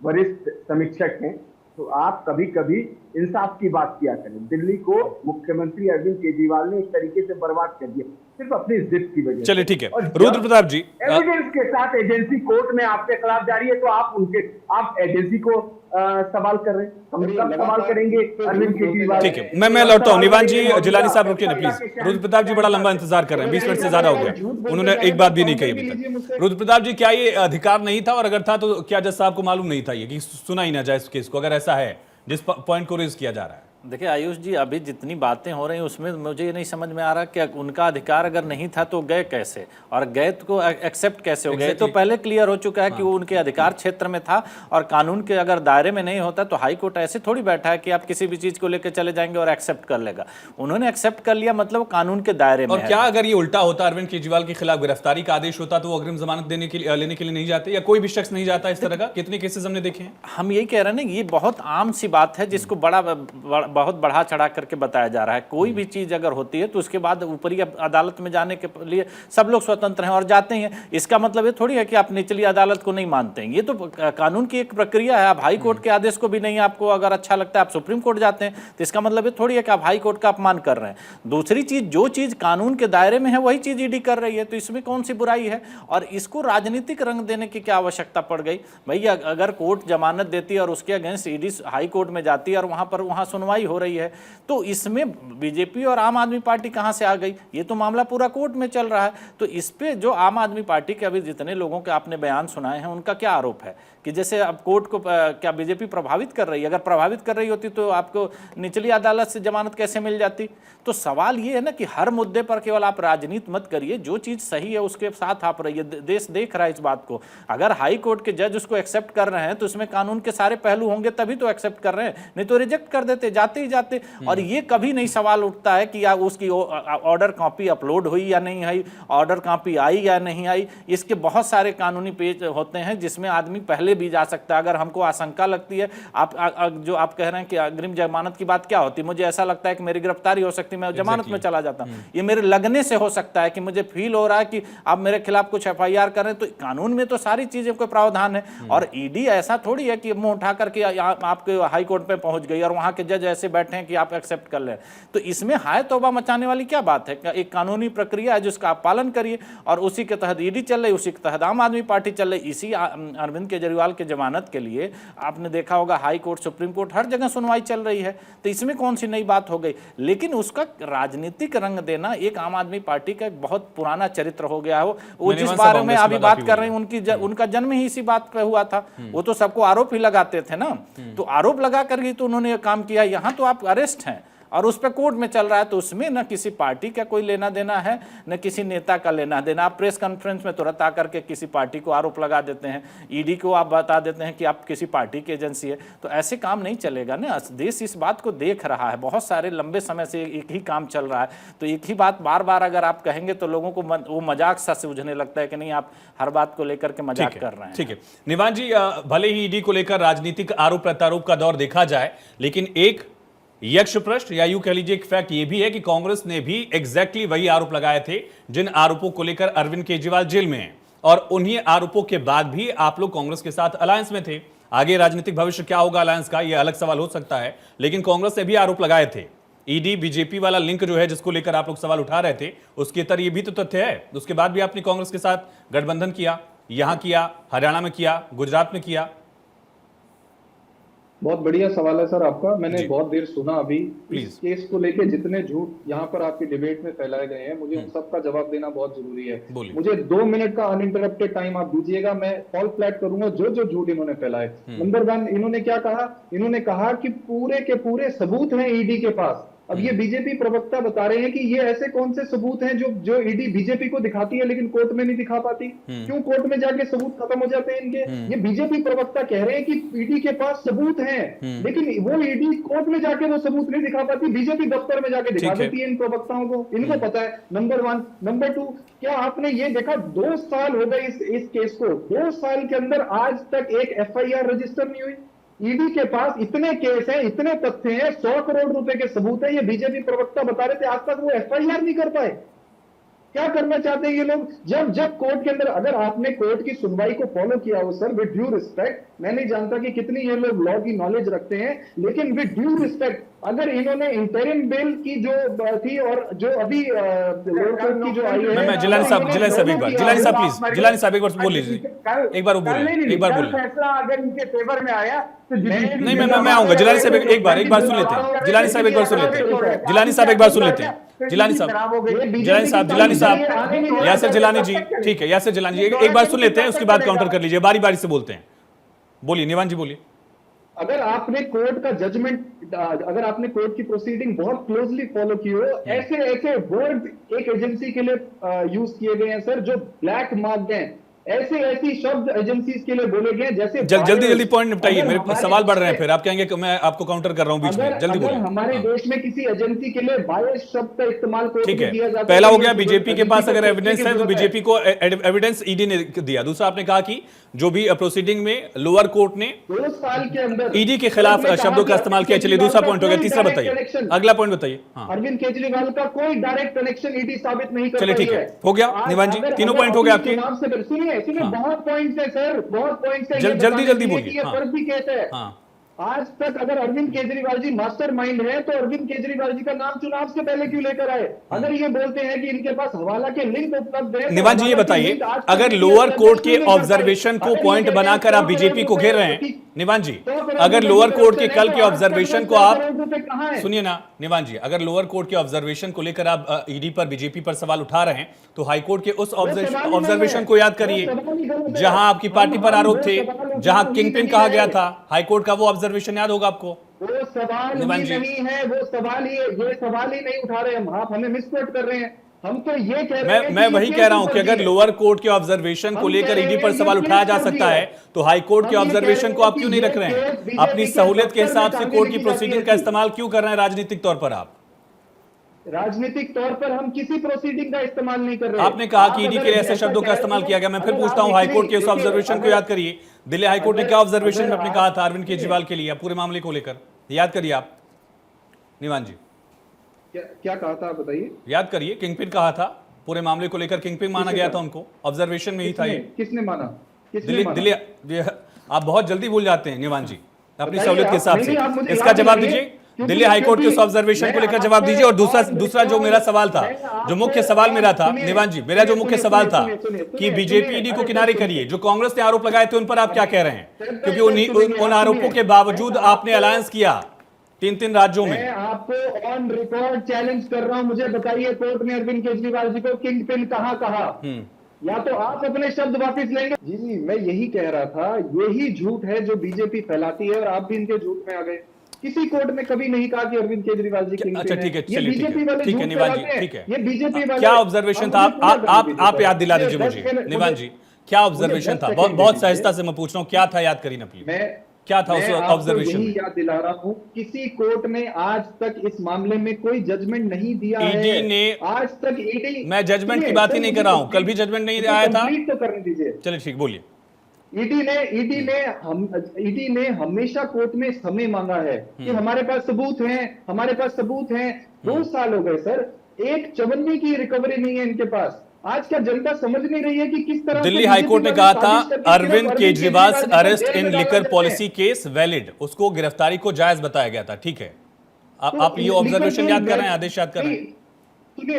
वरिष्ठ समीक्षक हैं, तो आप कभी कभी इंसाफ की बात किया करें। दिल्ली को मुख्यमंत्री अरविंद केजरीवाल ने एक तरीके से बर्बाद कर दिया सिर्फ अपनी जिद की वजह से। चलिए ठीक है, रुद्र प्रताप जी, एविडेंस के साथ एजेंसी कोर्ट में आपके खिलाफ जा रही है, तो आप एजेंसी को सवाल कर रहे हैं। हम कब सवाल करेंगे अरविंद केजरीवाल? ठीक है, मैं लौटता हूं। निवान जी, जिलानी साहब रुकिए ना प्लीज। रुद्र प्रताप जी बड़ा लंबा इंतजार कर रहे हैं, 20 मिनट से ज्यादा हो गया, उन्होंने एक बात भी नहीं कही अभी तक। रुद्र प्रताप जी, क्या ये अधिकार नहीं था, और अगर था तो क्या जज साहब को मालूम नहीं था ये कि सुना ही ना जाए इस केस को, अगर ऐसा है जिस पॉइंट को रेज किया जा रहा है? देखिए आयुष जी, अभी जितनी बातें हो रही हैं उसमें मुझे ये नहीं समझ में आ रहा कि उनका अधिकार अगर नहीं था तो गए कैसे, और गए तो एक्सेप्ट कैसे हो गए? तो पहले क्लियर हो चुका है कि वो उनके अधिकार क्षेत्र में था, और कानून के अगर दायरे में नहीं होता तो हाई कोर्ट ऐसे थोड़ी बैठा है कि आप किसी भी चीज को लेकर चले जाएंगे और एक्सेप्ट कर लेगा। उन्होंने एक्सेप्ट कर लिया, मतलब कानून के दायरे में। और क्या अगर ये उल्टा होता, अरविंद केजरीवाल के खिलाफ गिरफ्तारी का आदेश होता, तो वो अग्रिम जमानत लेने के लिए नहीं जाते, या कोई भी शख्स नहीं जाता इस तरह का? कितने केसेस हमने देखे हैं। हम यही कह रहे हैं ना, ये बहुत आम सी बात है जिसको बहुत बढ़ा चढ़ा करके बताया जा रहा है। कोई भी चीज अगर होती है तो उसके बाद ऊपरी अदालत में जाने के लिए सब लोग स्वतंत्र हैं और जाते हैं। इसका मतलब ये थोड़ी है कि आप निचली अदालत को नहीं मानते हैं, ये तो कानून की एक प्रक्रिया है। आप हाई कोर्ट के आदेश को भी नहीं, आपको अगर अच्छा लगता है आप सुप्रीम कोर्ट जाते हैं, तो इसका मतलब ये थोड़ी है कि आप हाई कोर्ट का अपमान कर रहे हैं। दूसरी चीज, जो चीज कानून के दायरे में है वही चीज ईडी कर रही है, तो इसमें कौन सी बुराई है? और इसको राजनीतिक रंग देने की क्या आवश्यकता पड़ गई? भैया अगर कोर्ट जमानत देती है और उसके अगेंस्ट ईडी हाई कोर्ट में जाती है और वहां सुनवाई हो रही है, तो इसमें बीजेपी और आम आदमी पार्टी कहां से आ गई? ये तो मामला पूरा कोर्ट में चल रहा है। तो इस पे जो आम आदमी पार्टी के अभी जितने लोगों के आपने बयान सुनाए हैं, उनका क्या आरोप है कि जैसे अब कोर्ट को क्या बीजेपी प्रभावित कर रही है? अगर प्रभावित कर रही होती तो आपको निचली अदालत से जमानत कैसे मिल जाती? तो सवाल ये है ना कि हर मुद्दे पर केवल आप राजनीति मत करिए, जो चीज सही है उसके साथ आप रहिए। देश देख रहा है इस बात को। अगर हाई कोर्ट के जज उसको एक्सेप्ट कर रहे हैं तो उसमें कानून के सारे पहलू होंगे, तभी तो एक्सेप्ट कर रहे हैं, नहीं तो रिजेक्ट कर देते जाते ही जाते। और ये कभी नहीं सवाल उठता है कि उसकी ऑर्डर कॉपी अपलोड हुई या नहीं हुई, ऑर्डर कॉपी आई या नहीं आई। इसके बहुत सारे कानूनी पेज होते हैं जिसमें आदमी पहले भी जा सकता है। अगर हमको आशंका लगती है, जो आप कह रहे हैं कि अग्रिम जमानत की बात क्या होती है, मुझे ऐसा लगता है कि मेरी गिरफ्तारी हो सकती है, मैं जमानत में चला जाता हूं। ये मेरे लगने से हो सकता है कि मुझे फील हो रहा है कि आप मेरे खिलाफ कुछ एफआईआर कर रहे हैं, तो कानून में तो सारी चीजें कोई प्रावधान है। और ईडी ऐसा थोड़ी है कि मुंह उठा करके आपके हाई कोर्ट पे पहुंच गई और वहां के जज ऐसे बैठे हैं कि आप एक्सेप्ट कर लें। तो इसमें हाय तौबा मचाने वाली क्या बात है? एक कानूनी प्रक्रिया है जिसका आप पालन करिए, और उसी के तहत ईडी चल रही, उसी के तहत आम आदमी पार्टी चल रही। इसी अरविंद केजरीवाल के जमानत के लिए आपने देखा होगा हाई कोर्ट, सुप्रीम कोर्ट, हर जगह सुनवाई चल रही है। तो इसमें कौन सी नई बात हो गई? लेकिन उसका राजनीतिक रंग देना एक आम आदमी पार्टी का एक बहुत पुराना चरित्र हो गया हो। वो जिस बारे में अभी बात कर रहे हैं, उनका जन्म ही इसी बात पे हुआ था। वो तो सबको आरोप ही लगाते थे ना, तो आरोप लगा कर ही तो उन्होंने काम किया। यहाँ तो आप अरेस्ट हैं और उस पर कोर्ट में चल रहा है, तो उसमें न किसी पार्टी का कोई लेना देना है, न किसी नेता का लेना देना। आप प्रेस कॉन्फ्रेंस में तुरंत आकर के किसी पार्टी को आरोप लगा देते हैं, ईडी को आप बता देते हैं कि आप किसी पार्टी की एजेंसी है, तो ऐसे काम नहीं चलेगा ना। देश इस बात को देख रहा है, बहुत सारे लंबे समय से एक ही काम चल रहा है, तो एक ही बात बार बार अगर आप कहेंगे तो लोगों को वो मजाक सा सूझने लगता है कि नहीं, आप हर बात को लेकर के मजाक कर रहे हैं। ठीक है निवान जी, भले ही ईडी को लेकर राजनीतिक आरोप प्रत्यारोप का दौर देखा जाए, लेकिन एक यक्ष प्रश्न या यूं कह लीजिए एक फैक्ट ये भी है कि कांग्रेस ने भी एग्जैक्टली वही आरोप लगाए थे जिन आरोपों को लेकर अरविंद केजरीवाल जेल में हैं, और उन्हीं आरोपों के बाद भी आप लोग कांग्रेस के साथ अलायंस में थे। आगे राजनीतिक भविष्य क्या होगा अलायंस का, यह अलग सवाल हो सकता है, लेकिन कांग्रेस ने भी आरोप लगाए थे। ईडी बीजेपी वाला लिंक जो है जिसको लेकर आप लोग सवाल उठा रहे थे, उसके तर ये भी तो तथ्य है। उसके बाद भी आपने कांग्रेस के साथ गठबंधन किया, यहां किया, हरियाणा में किया, गुजरात में किया। बहुत बढ़िया सवाल है सर आपका। मैंने जी। बहुत देर सुना अभी। प्लीज। इस केस को लेके जितने झूठ यहाँ पर आपकी डिबेट में फैलाए गए हैं, मुझे उन सबका जवाब देना बहुत जरूरी है। बोलिए। मुझे 2 मिनट का अनइंटरप्टेड टाइम आप दीजिएगा, मैं फॉल फ्लैट करूंगा जो जो झूठ इन्होंने फैलाए। नंबर 1, इन्होंने क्या कहा? इन्होंने कहा कि पूरे के पूरे सबूत हैं ईडी के पास। अब ये बीजेपी प्रवक्ता बता रहे हैं कि ये ऐसे कौन से सबूत हैं जो ईडी बीजेपी को दिखाती है लेकिन कोर्ट में नहीं दिखा पाती। क्यों कोर्ट में जाके सबूत खत्म हो जाते हैं इनके? ये बीजेपी प्रवक्ता कह रहे हैं कि ईडी के पास सबूत हैं, लेकिन वो ईडी कोर्ट में जाके वो सबूत नहीं दिखा पाती, बीजेपी दफ्तर में जाके दिखा देती है इन प्रवक्ताओं को। इनको पता है। नंबर 1। नंबर 2, क्या आपने ये देखा 2 साल हो गए इस केस को, 2 साल के अंदर आज तक एक एफआईआर रजिस्टर नहीं हुई? ईडी के पास इतने केस हैं, इतने तथ्य हैं, 100 करोड़ रुपए के सबूत हैं, ये बीजेपी प्रवक्ता बता रहे थे, आज तक वो एफआईआर नहीं कर पाए। क्या करना चाहते हैं ये लोग? जब कोर्ट के अंदर, अगर आपने कोर्ट की सुनवाई को फॉलो किया हो सर, विद ड्यू रिस्पेक्ट, मैं नहीं जानता कि कितनी ये लोग लॉ की नॉलेज रखते हैं, लेकिन विद ड्यू रिस्पेक्ट, अगर इन्होंने इंटरिम बेल की जो थी और जो अभी लोअर कोर्ट की जो आई है, मैं जिलानी साहब एक बार, जिलानी साहब प्लीज, जिलानी साहब एक बार बोल लीजिए, एक बार वो बोले, एक बार बोले। फैसला अगर इनके फेवर में आया तो नहीं, मैं आऊंगा। जिलानी साहब एक बार सुन लेते हैं। जिलानी साहब एक बार सुन लेते हैं। जिलानी साहब एक बार सुन लेते हैं। जिलानी साहब, यासिर जिलानी जी, ठीक है, यासिर जिलानी जी एक बार सुन लेते हैं, उसके बाद काउंटर कर लीजिए, बारी बारी से बोलते हैं। बोलिए निवान जी, बोलिए। अगर आपने कोर्ट का जजमेंट, अगर आपने कोर्ट की प्रोसीडिंग बहुत क्लोजली फॉलो की हो, ऐसे वर्ड एक एजेंसी के लिए यूज किए गए हैं सर जो ब्लैक मार्क्ड हैं, ऐसी शब्द एजेंसीज के लिए बोले गए जैसे जल्दी पॉइंट निपटाइए, मेरे सवाल बढ़ रहे हैं, फिर आप कहेंगे कि मैं आपको काउंटर कर रहा हूं बीच में। जल्दी बोलिए। हमारे देश में किसी एजेंसी के लिए बायस शब्द का इस्तेमाल ठीक है, पहला हो गया बीजेपी के पास अगर एविडेंस है तो बीजेपी को एविडेंस ईडी ने दिया। दूसरा आपने कहा कि जो भी प्रोसीडिंग में लोअर कोर्ट ने 2 साल के अंदर ईडी के खिलाफ शब्दों का इस्तेमाल किया। चलिए दूसरा पॉइंट हो गया, तीसरा बताइए, अगला पॉइंट बताइए। अरविंद केजरीवाल का कोई डायरेक्ट कनेक्शन ईडी साबित नहीं कर पाई है। चलिए ठीक है, हो गया निवान जी, तीनों पॉइंट हो गए आपके। सुनिए बहुत पॉइंट्स है सर, बहुत पॉइंट्स है। जल्दी बोलिए। ये फर्जी केस है। आज तक अगर अरविंद केजरीवाल जी मास्टरमाइंड है तो अरविंद केजरीवाल जी का नाम चुनाव से पहले क्यों लेकर आए? अगर ये बोलते हैं कि इनके पास हवाला के लिंक उपलब्ध है, निवान जी ये बताइए, अगर लोअर कोर्ट के ऑब्जर्वेशन को पॉइंट बनाकर आप बीजेपी को घेर रहे हैं, निवान जी अगर लोअर कोर्ट के कल के ऑब्जर्वेशन को आप सुनिए ना, निवान जी अगर लोअर कोर्ट के ऑब्जर्वेशन को लेकर आप ईडी पर, बीजेपी पर सवाल उठा रहे हैं तो हाईकोर्ट के उस ऑब्जर्वेशन को याद करिए जहां आपकी पार्टी पर आरोप थे, जहां किंगपिन कहा गया था। हाईकोर्ट का वो ऑब्जर्वेशन याद होगा आपको। वो सवाल ही नहीं है, वो सवाल ही, ये सवाल ही नहीं उठा रहे हम, आप हमें मिसकोट कर रहे हैं। हम तो ये कह रहे हैं, मैं वही कह रहा हूं कि अगर लोअर कोर्ट के ऑब्जर्वेशन को लेकर ईडी पर सवाल उठाया जा सकता है तो हाई कोर्ट के ऑब्जर्वेशन को आप क्यों नहीं रख रहे हैं? अपनी सहूलियत के हिसाब से कोर्ट की प्रोसीडिंग का इस्तेमाल क्यों कर रहे हैं राजनीतिक तौर पर? आप राजनीतिक तौर पर हम किसी प्रोसीडिंग का इस्तेमाल नहीं कर रहे। आपने कहा कि ईडी के ऐसे शब्दों का इस्तेमाल किया गया। मैं फिर पूछता हूं, हाईकोर्ट के उस ऑब्जर्वेशन को याद करिए। दिल्ली हाईकोर्ट ने क्या ऑब्जर्वेशन में आपने कहा था अरविंद केजरीवाल के लिए पूरे मामले को लेकर? याद करिए आप निवान जी, क्या कहा था आप बताइए। याद करिए, किंगपिन कहा था पूरे मामले को लेकर, किंगपिन माना गया था उनको, ऑब्जर्वेशन में ही था ये। किसने माना? दिल्ली आप बहुत जल्दी भूल जाते हैं निवान जी अपनी सहूलियत के हिसाब से। इसका जवाब दीजिए, दिल्ली हाईकोर्ट के उस ऑब्जर्वेशन को लेकर जवाब दीजिए। और दूसरा जो मेरा सवाल था, जो मुख्य सवाल मेरा था निवान जी, मेरा जो मुख्य सवाल था कि बीजेपी ईडी को किनारे करिए, जो कांग्रेस ने आरोप लगाए थे उन पर आप क्या कह रहे हैं? क्योंकि उन आरोपों के बावजूद आपने अलायंस किया 3 राज्यों में। मैं आपको ऑन रिकॉर्ड चैलेंज कर रहा हूं, मुझे बताइए कोर्ट ने अरविंद केजरीवाल जी को किंग पिन कहां कहा? या तो आप अपने शब्द वापस लेंगे। जी मैं यही कह रहा था, यही झूठ है जो बीजेपी फैलाती है और आप भी इनके झूठ में आ गए। किसी कोर्ट ने कभी नहीं कहा कि अरविंद केजरीवाल जी किंग अच्छा ठीक है, चलिए ठीक है निवान जी, ठीक है। ये बीजेपी वाले क्या ऑब्जर्वेशन था? आप याद दिला दीजिए मुझे निवान जी, क्या ऑब्जर्वेशन था? बहुत सहजता से मैं पूछ रहा हूँ, क्या था? याद करिए ना प्लीज, क्या था उस ऑब्जर्वेशन में? याद दिला रहा हूं, किसी कोर्ट ने आज तक इस मामले में कोई जजमेंट नहीं दिया है। ईडी ने आज तक ईडी, मैं जजमेंट की बात ही नहीं कर रहा हूं, कल भी जजमेंट नहीं आया था। तो करने दीजिए। चलिए ठीक, बोलिए। ईडी ने हमेशा कोर्ट में समय मांगा है कि हमारे पास सबूत हैं, हमारे पास सबूत हैं। 2 साल हो गए सर, एक चवन्नी की रिकवरी नहीं है इनके पास। आज क्या जनता समझ नहीं रही है कि किस तरह दिल्ली हाईकोर्ट ने कहा था अरविंद केजरीवाल अरेस्ट इन लिकर पॉलिसी केस वैलिड, उसको गिरफ्तारी को जायज बताया गया था। ठीक है, आप ये ऑब्जर्वेशन याद कर रहे हैं, आदेश याद कर रहे हैं?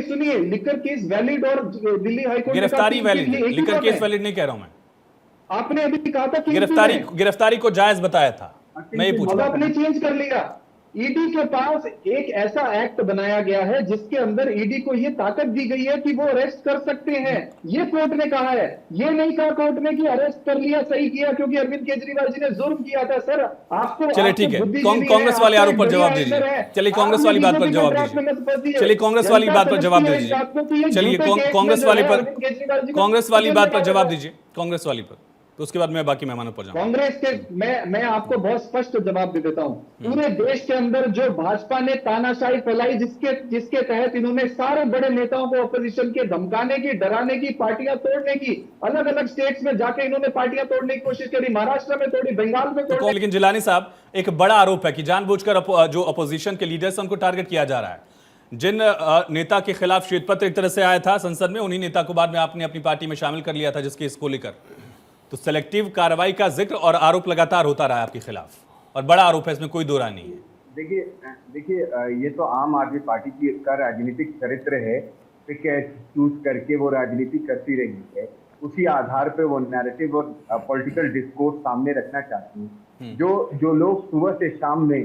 सुनिए, लिकर केस वैलिड और दिल्ली हाईकोर्ट गिरफ्तारी वैलिड, लिकर केस वैलिड नहीं कह रहा हूं मैं। आपने अभी कहा था कि गिरफ्तारी को जायज बताया था। मैं ये पूछ अब रहा आपने चेंज कर लिया। ईडी के पास एक ऐसा एक्ट बनाया गया है जिसके अंदर ईडी को ये ताकत दी गई है कि वो अरेस्ट कर सकते हैं। ये कोर्ट ने कहा है, ये नहीं कहा कोर्ट ने कि अरेस्ट कर लिया, सही किया, क्योंकि अरविंद केजरीवाल जी ने जुर्म किया था। सर आपको चलिए ठीक है, कांग्रेस वाले आरोप पर जवाब दीजिए। चलिए कांग्रेस वाली बात पर जवाब दीजिए। चलिए कांग्रेस वाली बात पर जवाब दीजिए। चलिए कांग्रेस वाले पर, कांग्रेस वाली बात पर जवाब दीजिए, कांग्रेस वाली पर, तो उसके बाद मैं बाकी मेहमानों पर जाऊंगा। कांग्रेस के मैं आपको बहुत स्पष्ट जवाब दे देता हूं। पूरे देश के अंदर जो भाजपा ने तानाशाही फैलाई, जिसके तहत इन्होंने सारे बड़े नेताओं को अपोजिशन के धमकाने की, डराने की, पार्टियां तोड़ने की, अलग अलग स्टेट्स में जाके इन्होंने पार्टियां तोड़ने की कोशिश करी। महाराष्ट्र में तोड़ी, बंगाल में तोड़ी। लेकिन जिलानी साहब, एक बड़ा आरोप है कि जानबूझकर जो अपोजिशन के लीडर्स हैं उनको टारगेट किया जा रहा है। जिन नेता के खिलाफ श्वेत पत्र एक तरह से आया था संसद में, उन्हीं नेता को बाद में आपने अपनी पार्टी में शामिल कर लिया था, जिसके इसको लेकर तो सेलेक्टिव कार्रवाई का जिक्र और आरोप लगातार होता रहा है आपके खिलाफ, और बड़ा आरोप है, इसमें कोई दो राय नहीं है। देखिए ये तो आम आदमी पार्टी का राजनीतिक चरित्र है कि चूज करके वो राजनीति करती रही है, उसी आधार पे वो नैरेटिव और पॉलिटिकल डिस्कोर्स सामने रखना चाहती है। जो लोग सुबह से शाम में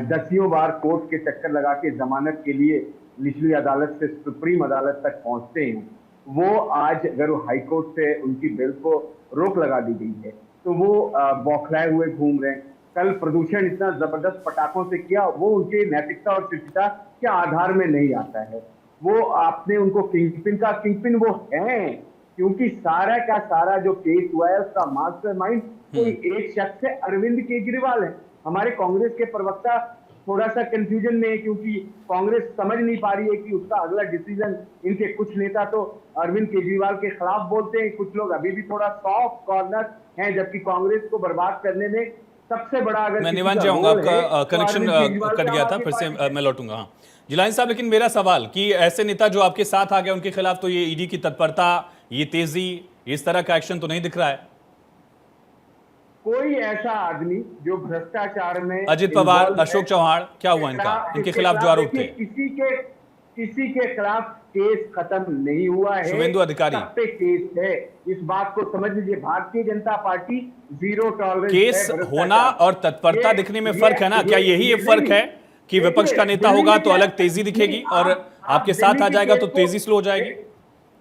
दसियों बार कोर्ट के चक्कर लगा के जमानत के लिए निचली अदालत से सुप्रीम अदालत तक पहुंचते हैं, वो आज अगर वो हाई कोर्ट से उनकी बेल को रोक लगा दी गई है तो वो बौखलाए हुए घूम रहे हैं। कल प्रदूषण इतना जबरदस्त पटाखों से किया, वो उनके नैतिकता और शिष्टता के आधार में नहीं आता है। वो आपने उनको किंगपिन वो हैं, क्योंकि सारा का सारा जो केस हुआ है उसका मास्टरमाइंड कोई एक शख्स है, अरविंद केजरीवाल है। हमारे कांग्रेस के प्रवक्ता थोड़ा सा कंफ्यूजन में है, क्योंकि कांग्रेस समझ नहीं पा रही है कि उसका अगला डिसीजन, इनके कुछ नेता तो अरविंद केजरीवाल के खिलाफ बोलते हैं, कुछ लोग अभी भी थोड़ा सॉफ्ट कॉर्नर हैं, जबकि कांग्रेस को बर्बाद करने में सबसे बड़ा अगर मैं निवान जाऊंगा, आपका कनेक्शन कट गया था, फिर से मैं लौटूंगा। हाँ जिलानी साहब, लेकिन मेरा सवाल कि ऐसे नेता जो आपके साथ आ गए उनके खिलाफ तो ये ईडी की तत्परता, ये तेजी, इस तरह का एक्शन तो नहीं दिख रहा है। कोई ऐसा आदमी जो भ्रष्टाचार में, अजित पवार, अशोक चौहान, क्या हुआ इनके खिलाफ जो आरोप थे? किसी के खिलाफ केस खत्म नहीं हुआ है, शुभेंदु अधिकारी सब पे केस है। इस बात को समझ लीजिए, Bharatiya Janata party zero tolerance case होना और तत्परता दिखने में फर्क है ना? क्या यही एक फर्क है कि विपक्ष का नेता होगा तो अलग तेजी दिखेगी और आपके साथ आ जाएगा तो तेजी स्लो हो जाएगी?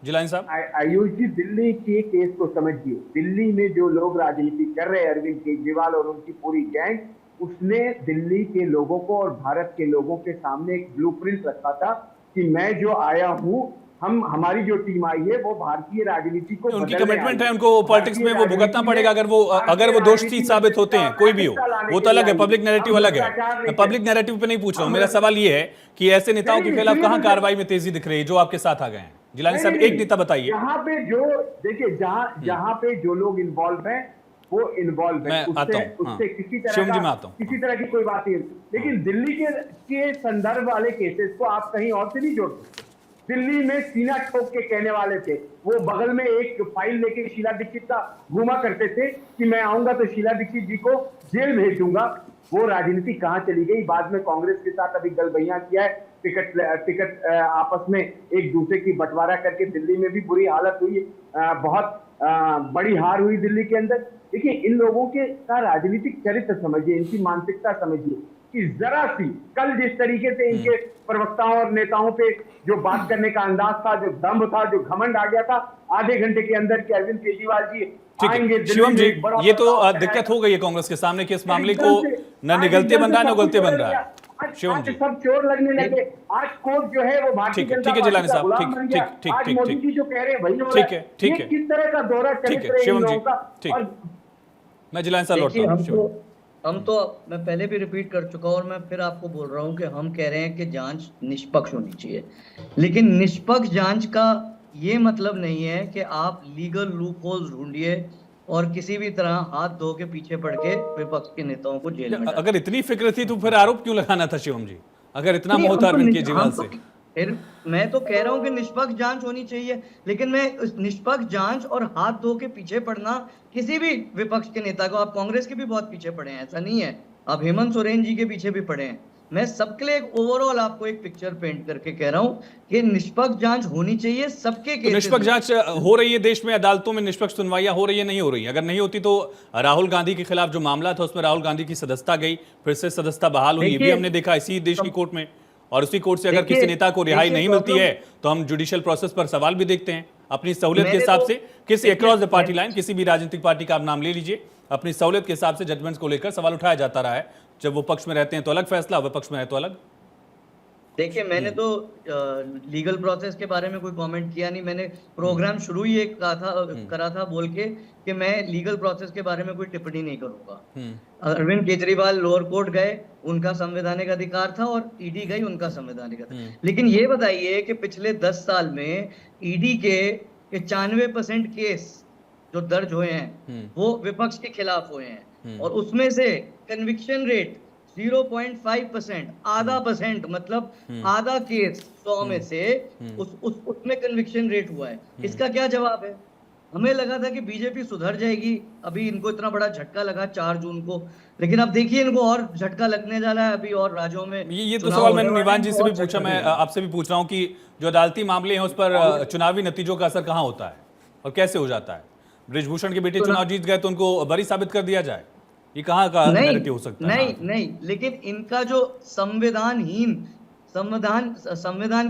जिलानी साहब, आयुष जी, दिल्ली के केस को समझिए। दिल्ली में जो लोग राजनीति कर रहे हैं, अरविंद केजरीवाल और उनकी पूरी गैंग, उसने दिल्ली के लोगों को और भारत के लोगों के सामने एक ब्लूप्रिंट रखा था कि मैं जो आया हूं, हमारी जो टीम आई है वो भारतीय राजनीति को, उनकी कमिटमेंट है, उनको पॉलिटिक्स में वो भुगतना पड़ेगा अगर वो दोषी साबित होते हैं, कोई भी हो, वो तो अलग है, पब्लिक नैरेटिव अलग है। मैं पब्लिक नैरेटिव पे नहीं पूछ रहा हूं, मेरा सवाल ये है कि ऐसे नेताओं के खिलाफ कहां कार्रवाई में तेजी दिख रही है जो आपके साथ आ गए हैं? जिलानी साहब, एक नेता बताइए। यहाँ पे जो देखिए, जहाँ पे जो लोग इन्वॉल्व हैं वो इन्वॉल्व है, उससे किसी तरह की कोई बात नहीं। लेकिन दिल्ली के संदर्भ वाले केसेस को आप कहीं और से नहीं जोड़ सकते। दिल्ली में सीना ठोक के कहने वाले थे, वो बगल में एक फाइल लेके शीला दीक्षित का घूमा करते थे कि मैं आऊंगा तो शीला दीक्षित जी को जेल भेज दूंगा। वो राजनीति कहां चली गई? बाद में कांग्रेस के साथ अभी गलबैया किया है, टिकट आपस में एक दूसरे की बंटवारा करके दिल्ली में भी बुरी हालत हुई, बहुत बड़ी हार हुई दिल्ली के अंदर। देखिए, इन लोगों का राजनीतिक चरित्र समझिए, इनकी मानसिकता समझिए कि जरा सी कल जिस तरीके से इनके प्रवक्ताओं और नेताओं पे जो बात करने का अंदाज था, जो दम्भ था, जो घमंड आ गया था आधे घंटे के अंदर कि अरविंद केजरीवाल जी आएंगे। शिवम जी, ये तो दिक्कत हो गई है कांग्रेस के सामने कि इस मामले को न निगलते बन रहा है न उगलते बन रहा है। शिवम जी, सब चोर लगने लगे। आज कोर्ट जो है वो भारतीय जनता पार्टी का गुलाम बन गया। आज मोदी जी जो कह रहे हैं वही हो रहा है। ठीक है, किस तरह का दौरा चरित्र है इन लोगों का? मैं जिलानी साहब लौटता हूं। हम तो मैं पहले भी रिपीट कर चुका हूं और मैं फिर आपको बोल रहा हूं कि हम कह रहे हैं कि जांच निष्पक्ष होनी चाहिए, लेकिन निष्पक्ष जांच का ये मतलब नहीं है कि आप लीगल लूप होल्स ढूंढिए और किसी भी तरह हाथ धो के पीछे पड़ के विपक्ष के नेताओं को जेल में। अगर इतनी फिक्र थी तो फिर आरोप क्यों लगाना था शिवम जी? अगर इतना मोह था अरविंद केजरीवाल से? फिर मैं तो कह रहा हूं कि निष्पक्ष जांच होनी चाहिए, लेकिन मैं निष्पक्ष जांच और हाथ धो के पीछे पड़ना किसी भी विपक्ष के नेता को, आप कांग्रेस के भी बहुत पीछे पड़े हैं, ऐसा नहीं है, आप हेमंत सोरेन जी के पीछे भी पड़े हैं, मैं सबके लिए एक ओवरऑल आपको एक पिक्चर पेंट करके कह रहा हूं कि निष्पक्ष जांच होनी चाहिए सबके तो केसेस निष्पक्ष में। जांच हो रही है देश में, अदालतों में निष्पक्ष सुनवाइयां हो रही है, नहीं हो रही है? अगर नहीं होती तो राहुल गांधी के खिलाफ जो मामला था उसमें राहुल गांधी की सदस्यता गई, फिर से सदस्यता बहाल हुई, ये भी देखिए, हमने देखा इसी देश की कोर्ट में। और उसी कोर्ट से अगर देखिए, किसी नेता को रिहाई देखिए, नहीं मिलती प्रॉब्लम- है तो हम जुडिशियल प्रोसेस पर सवाल भी देखते हैं अपनी सहूलियत के मैंने हिसाब तो- से। किसी देखिए, अक्रॉस द पार्टी लाइन किसी भी राजनीतिक पार्टी का आप नाम ले लीजिए, अपनी सहूलियत के हिसाब से जजमेंट्स को लेकर सवाल उठाया जाता रहा है। जब वो पक्ष में रहते हैं तो अलग फैसला, विपक्ष में है तो अलग। देखिए, मैंने तो लीगल प्रोसेस के बारे में कोई कमेंट किया नहीं। मैंने प्रोग्राम शुरू ही एक करा था बोल के कि मैं लीगल प्रोसेस के बारे में कोई टिप्पणी नहीं करूंगा। अरविंद केजरीवाल लोअर कोर्ट गए, उनका संवैधानिक अधिकार था, और ईडी गई, उनका संवैधानिक अधिकार। लेकिन ये बताइए कि पिछले 10 साल में ईडी के 95% केस जो दर्ज हुए हैं वो विपक्ष के खिलाफ हुए हैं, और उसमें से कन्विक्शन रेट 0.5%, आधा परसेंट, मतलब आधा केस 100 में से उसमें कन्विक्शन रेट हुआ है। इसका क्या जवाब है? हमें लगा था कि बीजेपी सुधर जाएगी, अभी इनको इतना बड़ा झटका लगा 4 जून को, लेकिन अब देखिए इनको और झटका लगने जा रहा है अभी, और राज्यों में ये तो सवाल मैंने निवान जी से भी पूछा, मैं आपसे भी पूछ रहा हूँ कि जो अदालती मामले हैं उस पर चुनावी नतीजों का असर कहाँ होता है और कैसे हो जाता है? बृजभूषण के बेटे चुनाव जीत गए तो उनको बरी साबित कर दिया जाए, ये कहाँ का नैरेटिव हो सकता है? नहीं, लेकिन इनका जो संविधान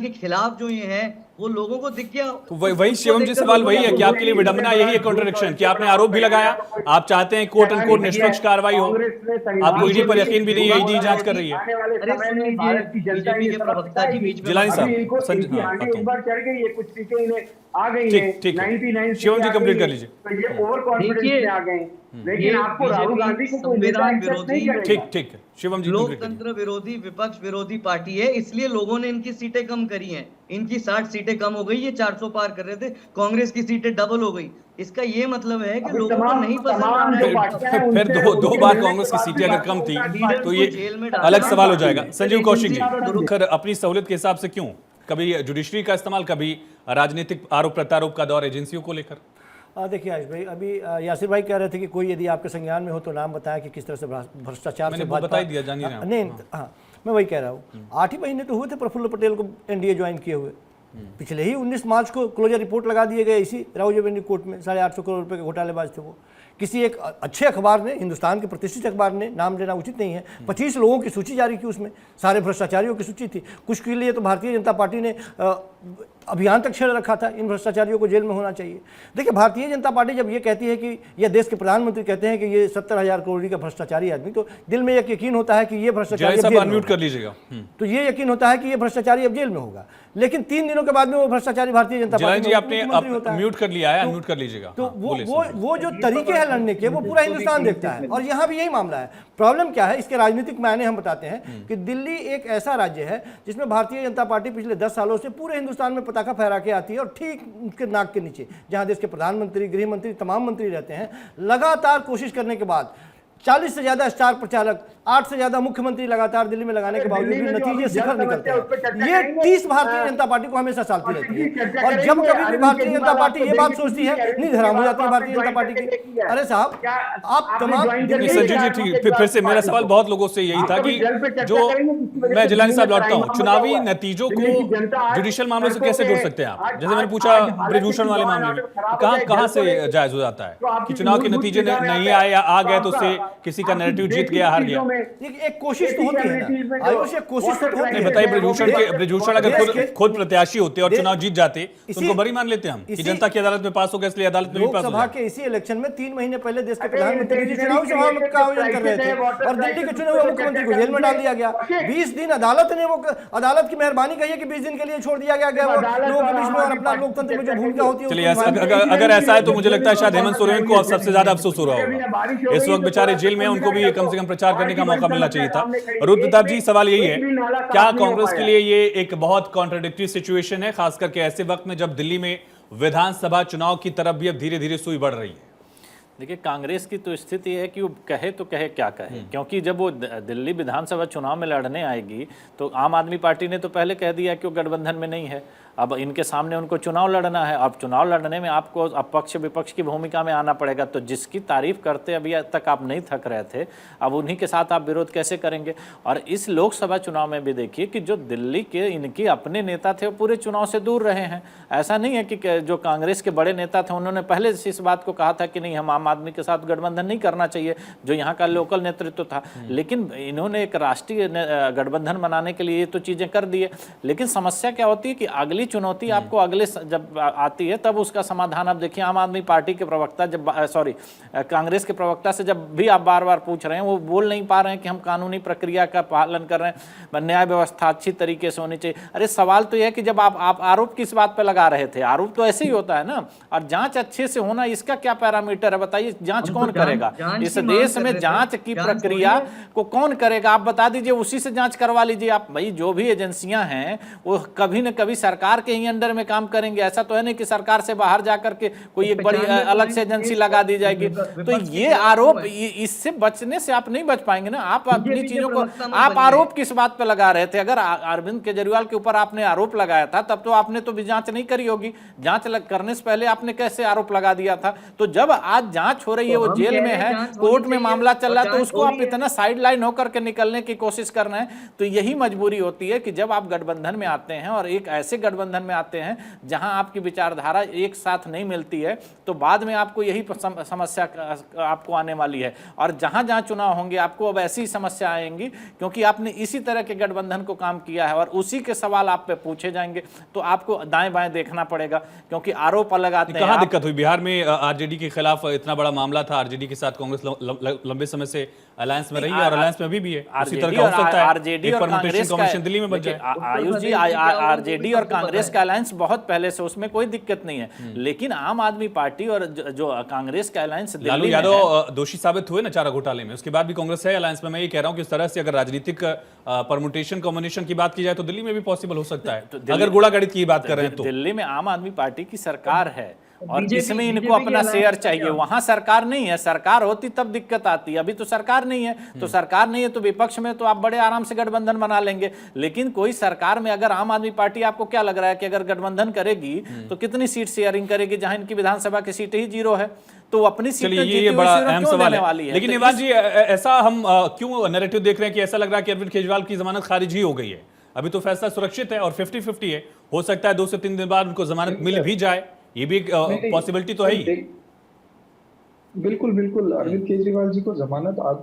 के खिलाफ जो ये है वो लोगों को दिख गया। तो वही शिवम जी, सवाल वही है कि आपके लिए विडंबना यही है, कॉन्ट्रडिक्शन, कि आपने आरोप भी लगाया, आप चाहते हैं कोर्ट एंड कोर्ट निष्पक्ष कार्रवाई हो, आपको ईडी पर यकीन भी नहीं है, ईडी जांच कर रही है। बीजेपी के प्रवक्ता जी बीच में जिलानी साहब, एक बार चढ़ गई है, कुछ सीटें इन्हें आ गई हैं, ठीक है, 99 शिवम जी कंप्लीट कर लीजिए। तो ये ओवर कॉन्फिडेंस में आ गए। लेकिन आपको राहुल गांधी को कोई नेता संविधान एक्सेप्ट नहीं विरोधी, करेगा। ठीक है, शिवम जी कंप्लीट करिए। लोकतंत्र विरोधी, विपक्ष विरोधी पार्टी है, इसलिए लोगों ने इनकी सीटें कम करी हैं। इनकी 60 सीटें कम हो गई, ये 400 पार कर रहे थे, कांग्रेस की सीटें डबल हो गई। इसका ये मतलब है कि लोगों को नहीं पसंद आ रहा है। फिर दो बार कांग्रेस की सीटें अगर कम थी तो ये अलग सवाल हो जाएगा। संजीव कौशिक जी, खैर अपनी सहूलियत के हिसाब से क्यों कभी जुडिशरी का इस्तेमाल, कभी राजनीतिक आरोप प्रत्यारोप का दौर एजेंसियों को लेकर? देखिए आयुष भाई, अभी यासिर भाई कह रहे थे कि कोई यदि आपके संज्ञान में हो तो नाम बताया कि किस तरह से भ्रष्टाचार से बता ही दिया, जानिए ना। नहीं, हाँ, मैं वही कह रहा हूँ। 8 ही महीने तो हुए थे प्रफुल्ल पटेल को एनडीए ज्वाइन किए हुए। पिछले ही 19 मार्च को क्लोजर रिपोर्ट लगा दिए गए इसी राउजेवेंडी कोर्ट में। 850 करोड़ रुपए के घोटालेबाज थे वो। किसी एक अच्छे अखबार ने, हिंदुस्तान के प्रतिष्ठित अखबार ने, नाम लेना उचित नहीं है, 25 लोगों की सूची जारी की, उसमें सारे भ्रष्टाचारियों की सूची थी। कुछ के लिए तो भारतीय जनता पार्टी ने अभियान तक छेड़ रखा था, इन भ्रष्टाचारियों को जेल में होना चाहिए। देखिए, भारतीय जनता पार्टी जब ये कहती है कि यह देश के प्रधानमंत्री कहते हैं कि ये 70,000 करोड़ का भ्रष्टाचारी आदमी, तो दिल में एक यकीन होता है कि ये भ्रष्टाचारी अनम्यूट कर लीजिएगा, तो ये यकीन होता है कि ये भ्रष्टाचारी अब जेल में होगा। लेकिन 3 दिनों के बाद में वो भ्रष्टाचारी भारतीय जनता पार्टी जी आपने म्यूट कर लिया है, अनम्यूट कर लीजिएगा। तो वो जो तरीके हैं लड़ने के, वो पूरा हिंदुस्तान देखता है, और यहाँ भी यही मामला है। प्रॉब्लम क्या है, इसके राजनीतिक मायने हम बताते हैं कि दिल्ली एक ऐसा राज्य है जिसमें भारतीय जनता पार्टी पिछले 10 सालों से पूरे हिंदुस्तान में पताका फहरा के आती है, और ठीक उसके नाक के नीचे जहां देश के प्रधानमंत्री, गृह मंत्री, तमाम मंत्री रहते हैं, लगातार कोशिश करने के बाद 40 से ज्यादा स्टार प्रचारक, 8 से ज्यादा मुख्यमंत्री लगातार दिल्ली में लगाने के बावजूद भी नतीजे शिखर निकलते हैं। ये 30 भारतीय जनता पार्टी को हमेशा सालती रहती है, और जब कभी भी भारतीय जनता पार्टी ये बात सोचती है, नींद हराम हो जाती है भारतीय जनता पार्टी की। अरे साहब, आप तमाम संजीव जी, ठीक, फिर से मेरा सवाल बहुत लोगों से यही था कि जो मैं जिलानी साहब लौटता हूँ, चुनावी नतीजों को जुडिशियल मामलों से कैसे जोड़ सकते हैं आप? जैसे मैंने पूछा बृजभूषण वाले मामले में, कहाँ से जायज हो जाता है कि चुनाव के नतीजे नहीं आए या आ गए तो उससे किसी का नैरेटिव जीत गया, हार गया? एक कोशिश तो होती है ना आयुष, एक कोशिश तो होती है। बताइए, बृजभूषण अगर खुद प्रत्याशी होते और चुनाव जीत जाते तो उनको बरी मान लेते हम कि जनता की अदालत में पास हो गया, इसलिए अदालत में भी पास हो लोकसभा के इसी इलेक्शन में 3 महीने पहले देश के प्रधानमंत्री जी चुनावी सभा का आयोजन कर रहे थे, और दिल्ली के चुने हुए मुख्यमंत्री को जेल में डाल दिया गया। 20 दिन अदालत ने, वो अदालत की मेहरबानी कही है कि 20 दिन के लिए छोड़ दिया गया लोगों के बीच में, और अपना लोकतंत्र में जो भूमिका होती है। चलिए, अगर ऐसा है तो मुझे लगता है शायद हेमंत सोरेन को अब सबसे ज्यादा अफसोस हो रहा होगा। इस वक्त बेचारे जेल में, उनको भी कम से कम प्रचार करने का मौका मिलना चाहिए था। रुद्र प्रताप जी, सवाल यही है, क्या कांग्रेस के लिए ये एक बहुत कॉन्ट्राडिक्टरी सिचुएशन है, खास करके ऐसे वक्त में जब दिल्ली में विधानसभा चुनाव की तरफ भी अब धीरे धीरे सुई बढ़ रही है? देखिए, कांग्रेस की तो स्थिति है कि वो कहे तो कहे क्या कहे, क्योंकि जब वो दिल्ली विधानसभा चुनाव में लड़ने आएगी तो आम आदमी पार्टी ने तो पहले कह दिया कि वो गठबंधन में नहीं है। अब इनके सामने उनको चुनाव लड़ना है। अब चुनाव लड़ने में आपको अब पक्ष विपक्ष की भूमिका में आना पड़ेगा। तो जिसकी तारीफ करते अभी तक आप नहीं थक रहे थे, अब उन्हीं के साथ आप विरोध कैसे करेंगे? और इस लोकसभा चुनाव में भी देखिए कि जो दिल्ली के इनके अपने नेता थे वो पूरे चुनाव से दूर रहे हैं। ऐसा नहीं है कि जो कांग्रेस के बड़े नेता थे उन्होंने पहले से इस बात को कहा था कि नहीं, हम आम आदमी के साथ गठबंधन नहीं करना चाहिए, जो यहाँ का लोकल नेतृत्व था। लेकिन इन्होंने एक राष्ट्रीय गठबंधन बनाने के लिए ये तो चीजें कर दी है। लेकिन समस्या क्या होती है कि अगली चुनौती आपको अगले जब आती है तब उसका समाधान आप देखिए। आम आदमी पार्टी के प्रवक्ता कांग्रेस के प्रवक्ता से जब भी आप बार बार पूछ रहे हैं, वो बोल नहीं पा रहे हैं कि हम कानूनी प्रक्रिया का पालन कर रहे हैं, न्याय व्यवस्था अच्छी तरीके से होनी चाहिए। अरे सवाल तो यह है कि जब आप आरोप किस बात पर लगा रहे थे? आरोप तो ऐसे ही होता है ना। और जांच अच्छे से होना, इसका क्या पैरामीटर है बताइए? जांच कौन करेगा इस देश में? जांच की प्रक्रिया को कौन करेगा? आप बता दीजिए, उसी से जांच करवा लीजिए आप। भाई जो भी एजेंसियां हैं वो कभी न कभी सरकार के ही अंडर में काम करेंगे। ऐसा तो है नहीं कि सरकार से बाहर जाकर के कोई एक बड़ी अलग से एजेंसी लगा दी जाएगी। तो ये आरोप, इससे बचने से आप नहीं बच पाएंगे ना। आप अपनी चीजों को, आप आरोप किस बात पे लगा रहे थे? अगर अरविंद केजरीवाल के ऊपर आपने आरोप लगाया था तब तो आपने तो भी जांच नहीं करी होगी। जांच करने से पहले आपने कैसे आरोप लगा दिया था? तो जब आज जांच हो रही है, वो जेल में है, कोर्ट में मामला चल रहा है, तो उसको आप इतना साइडलाइन होकर के निकलने की कोशिश कर रहे हैं। तो यही मजबूरी होती है कि जब आप गठबंधन में आते हैं और एक ऐसे गठबंधन में आते हैं जहां आपकी विचारधारा एक साथ नहीं मिलती है, तो बाद में आपको यही समस्या आपको आने वाली है। और जहां जहां चुनाव होंगे आपको अब ऐसी समस्या आएंगी, क्योंकि आपने इसी तरह के गठबंधन को काम किया है और उसी के सवाल आप पे पूछे जाएंगे। तो आपको दाएं बाएं देखना पड़ेगा, क्योंकि आरोप अलग आते हैं। कहां दिक्कत हुई? बिहार में आरजेडी के खिलाफ इतना बड़ा मामला था, आरजेडी के साथ कांग्रेस लंबे समय से अलायंस में रही है और अलायंस में अभी भी है। उसी तरह का हो सकता है आरजेडी और कांग्रेस कमीशन दिल्ली में बन जाए। आयुष जी, आरजेडी और कांग्रेस का अलायंस बहुत पहले से, उसमें कोई दिक्कत नहीं है। लेकिन आम आदमी पार्टी और जो कांग्रेस का अलायंस, लालू यादव दोषी साबित हुए ना चारा घोटाले में, उसके बाद भी कांग्रेस है अलायंस में। मैं ये कह रहा हूं कि इस तरह से अगर राजनीतिक परमुटेशन कॉम्बिनेशन की बात की जाए तो दिल्ली में भी पॉसिबल हो सकता है। अगर गुड़ा गणित की बात कर रहे हैं तो दिल्ली में आम आदमी पार्टी की सरकार है और इसमें इनको अपना शेयर चाहिए। वहां सरकार नहीं है, सरकार होती तब दिक्कत आती है। अभी तो सरकार नहीं है, तो सरकार नहीं है तो विपक्ष में तो आप बड़े आराम से गठबंधन बना लेंगे। लेकिन कोई सरकार में अगर आम आदमी पार्टी, आपको क्या लग रहा है कि अगर गठबंधन करेगी तो कितनी सीट शेयरिंग करेगी, जहां इनकी विधानसभा की सीटें ही 0 है? तो अपनी सीट ये बड़ा अहम सवाल है। लेकिन निवास जी, ऐसा हम क्यों नैरेटिव देख रहे हैं कि ऐसा लग रहा है कि अरविंद केजरीवाल की जमानत खारिज ही हो गई है? अभी तो फैसला सुरक्षित है और 50-50 है। हो सकता है 2 से 3 दिन बाद उनको जमानत मिल भी जाए, ये भी एक पॉसिबिलिटी तो है ही। बिल्कुल बिल्कुल, अरविंद केजरीवाल जी को जमानत आज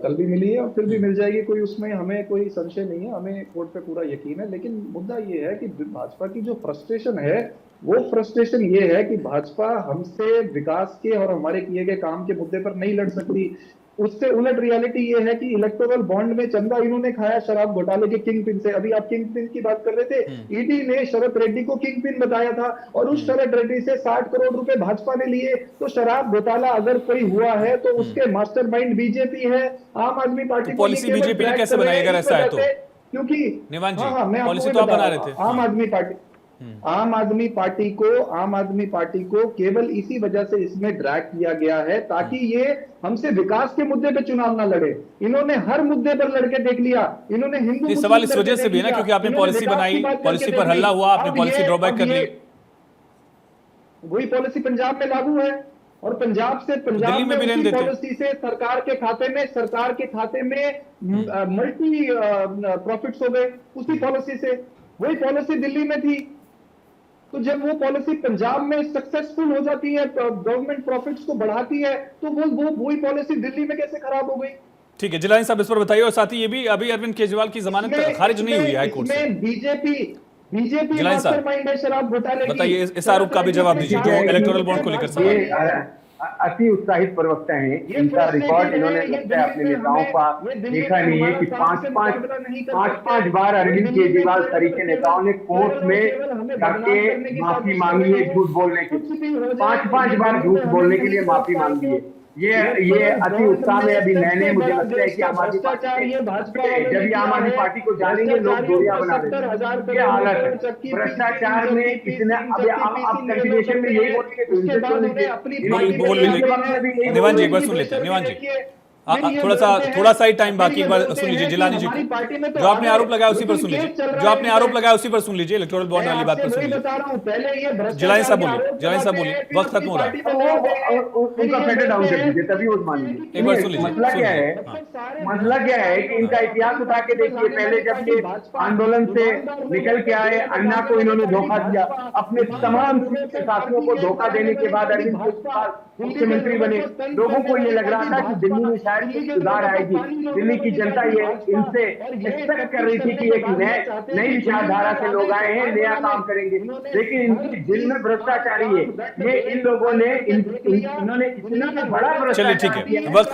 कल भी मिली है और फिर भी मिल जाएगी, कोई उसमें हमें कोई संशय नहीं है, हमें कोर्ट पे पूरा यकीन है। लेकिन मुद्दा ये है कि भाजपा की जो फ्रस्ट्रेशन है, वो फ्रस्ट्रेशन ये है कि भाजपा हमसे विकास के और हमारे किए गए काम के मुद्दे पर नहीं लड़ सकती। उससे उलट रियलिटी ये है कि इलेक्टोरल बॉन्ड में चंदा इन्होंने खाया शराब घोटाले के किंग पिन से। अभी आप किंग पिन की बात कर रहे थे, ईडी ने शरद रेड्डी को किंग पिन बताया था और उस शरद रेड्डी से 60 करोड़ रुपए भाजपा ने लिए। तो शराब घोटाला अगर कोई हुआ है तो उसके मास्टरमाइंड बीजेपी है। आम आदमी पार्टी पॉलिसी बीजेपी ने कैसे बनाई अगर ऐसा है तो? क्योंकि निवान जी, हाँ, मैं पॉलिसी तो आप बना रहे थे। आम आदमी पार्टी को केवल इसी वजह से इसमें ड्रैग किया गया है ताकि ये हमसे विकास के मुद्दे पे चुनाव ना लड़े। इन्होंने हर मुद्दे पर लड़के देख लिया। इन्होंने हिंदू सवाल इस वजह से भी है ना, क्योंकि आपने पॉलिसी बनाई, पॉलिसी पर हल्ला हुआ, आपने पॉलिसी ड्रॉबैक कर ली। वही पॉलिसी पंजाब में लागू है और पंजाब में उसी पॉलिसी से सरकार के खाते में मल्टी प्रॉफिट्स हो गए उसी पॉलिसी से। वही पॉलिसी दिल्ली में थी। तो जब वो पॉलिसी पंजाब में सक्सेसफुल हो जाती है, गवर्नमेंट प्रॉफिट्स को बढ़ाती है, तो वही पॉलिसी दिल्ली में कैसे खराब हो गई? ठीक है, जिलानी साहब इस पर बताइए। और साथ ही ये भी, अभी अरविंद केजरीवाल की जमानत खारिज नहीं हुई हाई कोर्ट से। बीजेपी मास्टरमाइंड है शराब घोटाले की। बताइए, इस आरोप का भी जवाब दीजिए जो इलेक्टोरल बॉन्ड को लेकर सवाल। अति उत्साहित प्रवक्ता हैं, इनका रिकॉर्ड इन्होंने लगता है अपने नेताओं का देखा नहीं है कि 5-5 बार अरविंद केजरीवाल तरीके नेताओं ने कोर्ट में जाके माफी मांगी है झूठ बोलने की। 5-5 बार झूठ बोलने के लिए माफी मांगी है। ये अति उत्साह में अभी नए मुझे लगता है कि आम आदमी पार्टी, जब आम आदमी पार्टी को जानेंगे लोग दूरियां बना देंगे। ये हालत है भ्रष्टाचार में। इतने अब कंटिन्यूएशन में यही बोलेंगे। निवान जी एक बार सुन लेते हैं। निवान जी, थोड़ा सा ही टाइम बाकी, एक बार सुन लीजिए जिलानी जी को। जो आपने आरोप लगाया उसी पर सुन लीजिए, जो आपने आरोप लगाया उसी पर सुन लीजिए, इलेक्टोरल बॉन्ड वाली बात पर सुन लीजिए। जिलानी साहब बोलिए, वक्त खत्म हो रहा है। उनका फेडेड डाउन कर दीजिए, तभी वो मान लीजिए। एक बार सुन लीजिए। मसला क्या है कि इनका इतिहास उठा के देखिए, पहले जब ये आंदोलन से निकल के आए, अन्ना को इन्होंने धोखा दिया, अपने तमाम साथियों को धोखा देने के बाद अरविंद केजरीवाल मुख्यमंत्री बने। लोगों को ये लग रहा था कि दिल्ली में शायद कुछ सुधार आएगी। दिल्ली की जनता ये इनसे एक्सपेक्ट कर रही थी कि एक नई विचारधारा से लोग आए हैं, नया काम करेंगे, लेकिन इनकी दिल में भ्रष्टाचारी है। ये इन लोगों ने इन्होंने इतना बड़ा चलिए ठीक है, वक्त